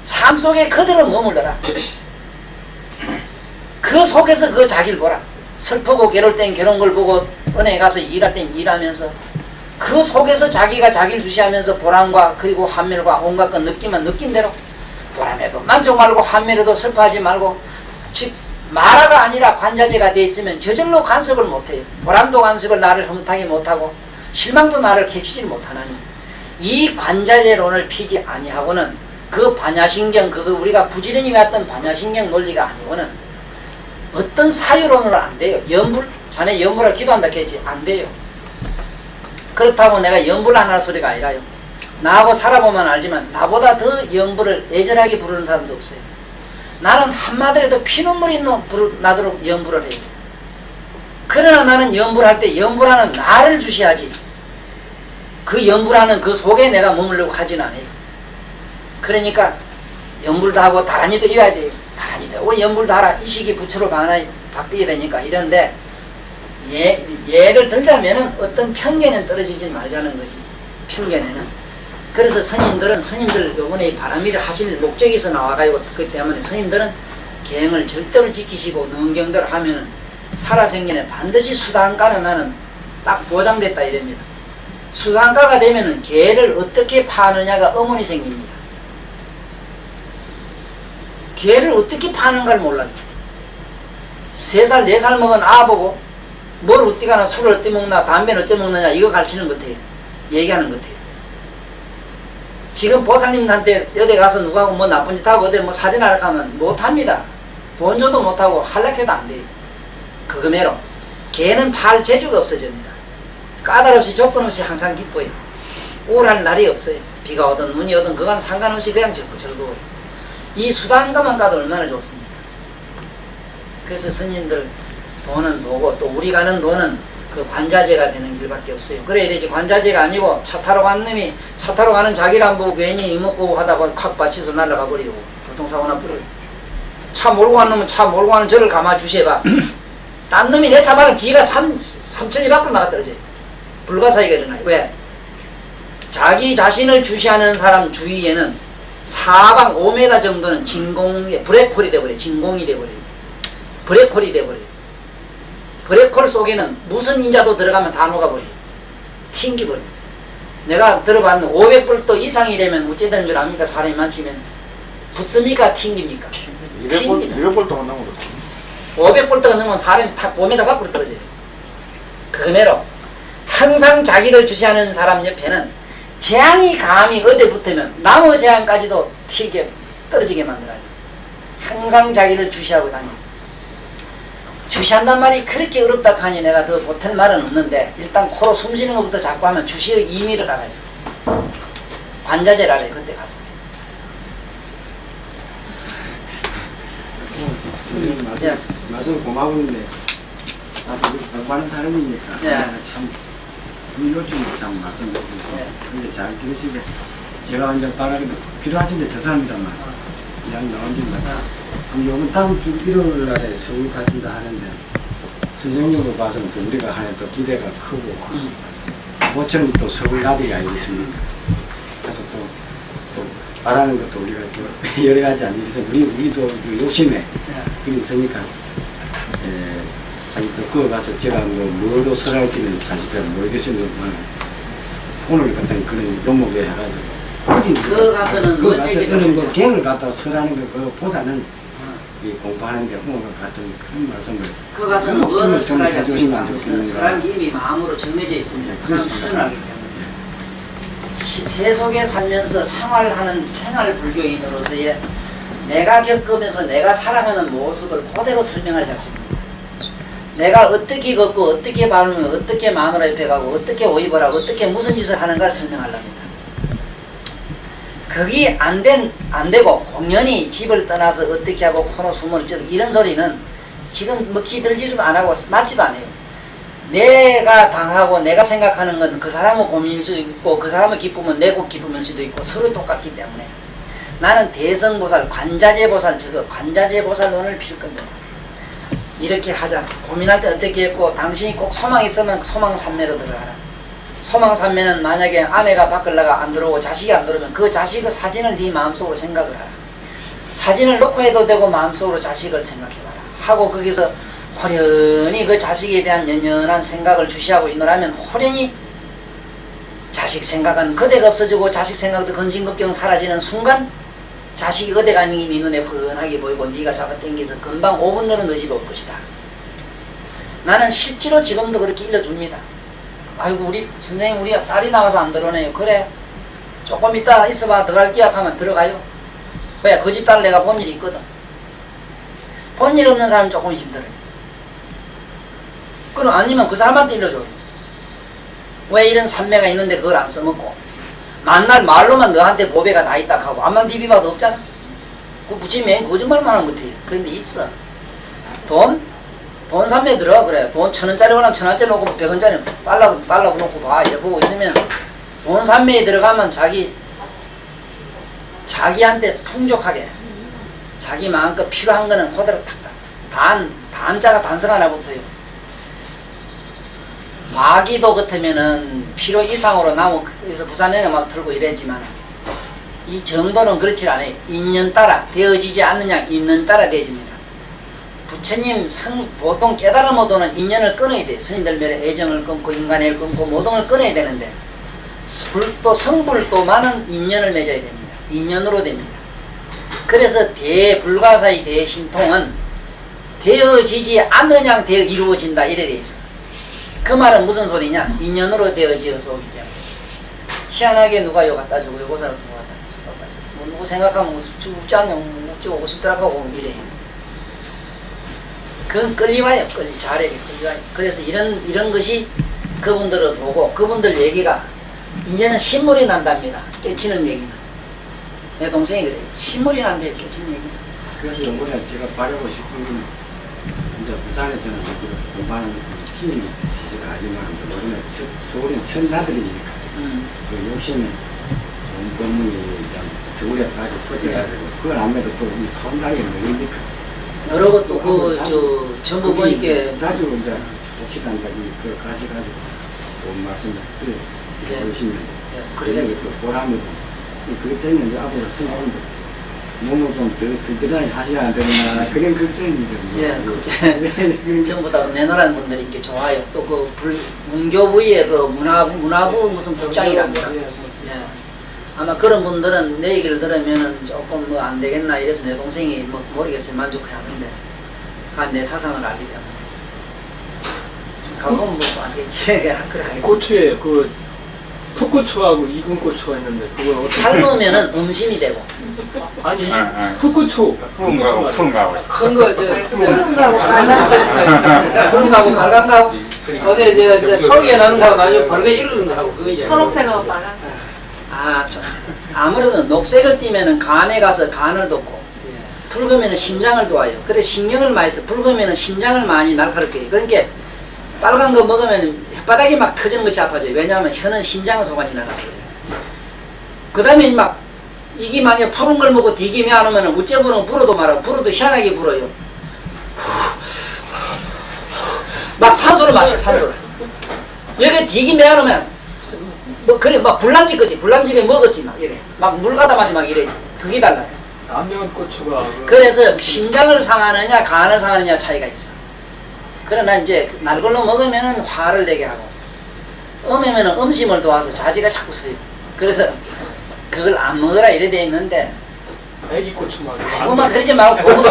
삶 속에 그대로 머물러라. 그 속에서 그 자기를 보라. 슬프고 괴로울 땐 괴로운 걸 보고 은행에 가서 일할 땐 일하면서 그 속에서 자기가 자기를 주시하면서 보람과 그리고 환멸과 온갖 것 느끼면 느낀 대로 보람에도 만족 말고 환멸에도 슬퍼하지 말고, 즉 마라가 아니라 관자재가 돼 있으면 저절로 간섭을 못해요. 보람도 간섭을 나를 흐뭇하게 못하고 실망도 나를 캐치질 못하나니 이 관자재론을 피지 아니하고는 그 반야신경, 그거 우리가 부지런히 왔던 반야신경 논리가 아니고는 어떤 사유론으로 안 돼요. 염불, 자네 염불을 기도한다 했지. 안 돼요. 그렇다고 내가 염불 안 할 소리가 아니라요. 나하고 살아보면 알지만 나보다 더 염불을 애절하게 부르는 사람도 없어요. 나는 한마디라도 피눈물이 나도록 염불을 해요. 그러나 나는 염불할 때 염불하는 나를 주시하지, 그 염불하는 그 속에 내가 머물려고 하진 않아요. 그러니까 염불도 하고 다란이도 이어야 돼요. 다란이도 하고 염불도 하라. 이 시기 부처로 바뀌게 되니까 이런데, 예를 들자면은 어떤 편견은 떨어지지 말자는 거지. 필견에는. 그래서 스님들 요번에 바람일을 하실 목적에서 나와가지고 그렇기 때문에 스님들은 계행을 절대로 지키시고 능경대로 하면은 살아생전에 반드시 수단가는 나는 딱 보장됐다 이럽니다. 수단가가 되면은 개를 어떻게 파느냐가 의문이 생깁니다. 개를 어떻게 파는가를 몰라요. 3살, 4살 먹은 아보고 뭘 어떻게 하나, 술을 어떻게 먹나, 담배는 어째 먹느냐, 이거 가르치는 것 같아요. 얘기하는 것 같아요. 지금 보살님한테 어디 가서 누구하고 뭐 나쁜 짓 하고 어디 뭐 살인하러 가면 못합니다. 돈 줘도 못하고 할락해도 안 돼요. 그거매로 개는 팔 재주가 없어집니다. 까다롭이 조건 없이 항상 기뻐요. 우울할 날이 없어요. 비가 오든 눈이 오든 그건 상관없이 그냥 즐거워요. 이 수단가만 가도 얼마나 좋습니까? 그래서 스님들 돈은 도고 또 우리 가는 돈은 그 관자재가 되는 길밖에 없어요. 그래야 되지. 관자재가 아니고 차 타러 간 놈이 차 타러 가는 자기를 안 보고 괜히 이먹고 하다가 확 받쳐서 날아가 버리고 교통사고나 뿌려요. 차 몰고 간 놈은 차 몰고 가는 저를 감아 주셔봐. 딴 놈이 내 차 말은 지가 3천이 밖으로 나가 떨어져요. 불가사의가 일어나요. 왜? 자기 자신을 주시하는 사람 주위에는 사방 5m 정도는 브레콜이 돼버려요. 진공이 돼버려요. 브레콜이 돼버려요. 브레콜 속에는 무슨 인자도 들어가면 다 녹아버려요. 튕기버려요. 내가 들어봤는데 500불도 이상이 되면 어찌 되는 줄 압니까? 사람이 많지면 붙습니까? 튕깁니까? 200불 동안 나오고 500불도가 넘으면 사람이 탁 5m 밖으로 떨어져요. 그거매로 항상 자기를 주시하는 사람 옆에는 재앙이 감히 어디 붙으면 나무 재앙까지도 튀게 떨어지게 만들어요. 항상 자기를 주시하고 다니고. 주시한단 말이 그렇게 어렵다 하니 내가 더 보탤 말은 없는데 일단 코로 숨 쉬는 것부터 자꾸 하면 주시의 의미를 알아요. 관자재를 알아요. 그때 가서. 선생님 말씀 고마운데 나도 공부하는 사람이니까 참 요즘 참 말씀해 주셔서 근데 잘 들으시고 제가 이제 바라기도 필요하신데 죄송합니다만 이야기 나온지만 요번 다음 주 일요일 날에 서울 가신다 하는데 선생님으로 봐서는 또 우리가 하는 또 기대가 크고 모처럼 또 서울 나들이 아니겠습니까? 그래서 또 바라는 것도 우리가 또 여러 가지 아니겠어 우리도 그 욕심에 그게 있으니까 자기 또 그거 가서 제가 뭐로 설할지는 사실 잘 모르겠지만 오늘 같은 그런 요목에 해가지고 그 가서는 그 가서 그런 거 갱을 갖다 설하는 그거보다는 이 공부하는데 오늘 같은 그런 말씀을 그 가서는 뭐를 설하려고 해주시면 안 좋겠는가. 설한 이미 마음으로 정해져 있습니다. 그 사람 수련하기 때문에 세속에 살면서 생활하는 생활 불교인으로서의 내가 겪으면서 내가 살아가는 모습을 그대로 설명할 작품입니다. 내가 어떻게 걷고 어떻게 바르며 어떻게 마누라 옆에 가고 어떻게 오입을 하고 어떻게 무슨 짓을 하는가를 설명하려합니다. 그게 안 되고 공연히 집을 떠나서 어떻게 하고 코로 숨을 찌르고 이런 소리는 지금 뭐 기들지도 안 하고 맞지도 않아요. 내가 당하고 내가 생각하는 건 그 사람의 고민일 수도 있고 그 사람의 기쁨은 내 기쁨일 수도 있고 서로 똑같기 때문에 나는 대성보살, 관자재보살 관자재보살론을 필 겁니다. 이렇게 하자. 고민할 때 어떻게 했고 당신이 꼭 소망이 있으면 소망산매로 들어가라. 소망산매는 만약에 아내가 밖을 나가 안 들어오고 자식이 안 들어오면 그 자식의 사진을 네 마음속으로 생각을 하라. 사진을 놓고 해도 되고 마음속으로 자식을 생각해봐라. 하고 거기서 호련히 그 자식에 대한 연연한 생각을 주시하고 있노라면 호련히 자식 생각은 그대가 없어지고 자식 생각도 근심걱정 사라지는 순간 자식이 어디 가는 게 네 눈에 훤하게 보이고 네가 잡아당겨서 금방 5분 내로 너 집에 올 것이다. 나는 실제로 지금도 그렇게 일러줍니다. 아이고 우리 선생님 우리 딸이 나와서 안 들어오네요. 그래 조금 이따 있어봐 들어갈 기약하면 들어가요. 왜? 그 집 딸 내가 본 일이 있거든. 본 일 없는 사람은 조금 힘들어요. 그럼 아니면 그 사람한테 일러줘요. 왜 이런 산매가 있는데 그걸 안 써먹고 만날 말로만 너한테 보배가 다 있다 하고 암만 비비봐도 없잖아. 그 부치면 거짓말만 하는 것 같아요. 그런데 있어. 돈 산매 들어가 그래요. 돈 1,000원짜리 오면 1,000원짜리 놓고 100원짜리 빨라고 놓고 봐. 이래 보고 있으면 돈 산매에 들어가면 자기한테 풍족하게 자기 마음껏 필요한 거는 그대로 탁탁 단자가 단서가 하나 붙어요. 마기도 같으면은 필요 이상으로 나오고 그래서 부산에는 막 들고 이랬지만 이 정도는 그렇지 않아요. 인연 따라 되어지지 않느냐 인연 따라 되어집니다. 부처님 보통 깨달음 모도는 인연을 끊어야 돼. 스님들 면에 애정을 끊고 인간애를 끊고 모동을 끊어야 되는데 불도 성불도만은 인연을 맺어야 됩니다. 인연으로 됩니다. 그래서 대불가사의 대신통은 되어지지 않느냐 되어 이루어진다 이래 돼 있어. 그 말은 무슨 소리냐? 인연으로 되어지어서 오기 때문에. 희한하게 누가 요 갖다 주고 요거 사람 누가 갖다 주고 갖다 주고 뭐 누구 생각하면 웃지 않냐 웃지 오고 싶더라고 하고 이래. 그건 끌리와요. 잘해 끌리와요. 그래서 이런 것이 그분들을 보고 그분들 얘기가 이제는 신물이 난답니다. 깨치는 얘기는. 내 동생이 그래요. 신물이 난대요. 깨치는 얘기는. 그래서 이번에 제가 바라고 싶은 건 이제 부산에서는 공부하는 팀이 사실 하지만 우리는 서울은 천사들이니까 그 욕심이 좋은 법문이 서울에까지 퍼져가지고 그걸 아무래도 또 통달이 늘리니까 그러고 또 전부 보니까 자주 이제 복식한다기 그 가셔가지고 좋은 말씀을 들으시면 그래서 또 보람이 그것 때문에 이제 앞으로 선생님들 몸을 좀 든든하게 하셔야 되나 그런 걱정입니다. 예, 전부 다 내노란 분들이 이렇게 좋아요. 또 그 문교부의 그 문화부 무슨 복장이랍니다. 예. 아마 그런 분들은 내 얘기를 들으면은 조금 뭐 안 되겠나 이래서 내 동생이 뭐 모르겠어요 만족해하는데 내 사상을 알기 때문에 가보면 뭐 알겠지. 그래 하겠습니다. 고추에 그 풋고추하고 익은 고추가 있는데 그걸 어떻게 삶으면은 음심이 되고. 아니 풋고추 푸른 거하고 큰거 푸른 거하고 빨간 푸른 가고 빨간 가고. 어디 이제 초록에 나는 거하고 나중에 벌게 이르는 거하고 그거 이제 초록색하고 빨간색. 아무래도 녹색을 띠면은 간에 가서 간을 돋고 붉으면은 심장을 도와요. 근데 신경을 많이 써. 붉으면은 심장을 많이 날카롭게 해요. 그러니까 빨간 거 먹으면 혓바닥이 막 터지는 것이 아파져요. 왜냐하면 혀는 심장 소관이 나가서 그래요. 그 다음에 막 이게 만약 푸른 걸 먹고 디김이 안 오면 우째 부르면 불어도 말아요. 불어도 희한하게 불어요. 막 산소를 마셔요. 산소를. 여기 디김이 안 오면 뭐 그래 막 불난집 거지. 불난집에 먹었지 막 이래. 막 물 가다 마시 막 이래. 그게 달라요. 남양 고추가 그래서 심장을 상하느냐 간을 상하느냐 차이가 있어. 그러나 이제 날 걸로 먹으면 화를 내게 하고 음이면 음심을 도와서 자지가 자꾸 서요. 그래서 그걸 안 먹으라 이래 돼 있는데 애기 고추만 그것만 그러지 말고 보고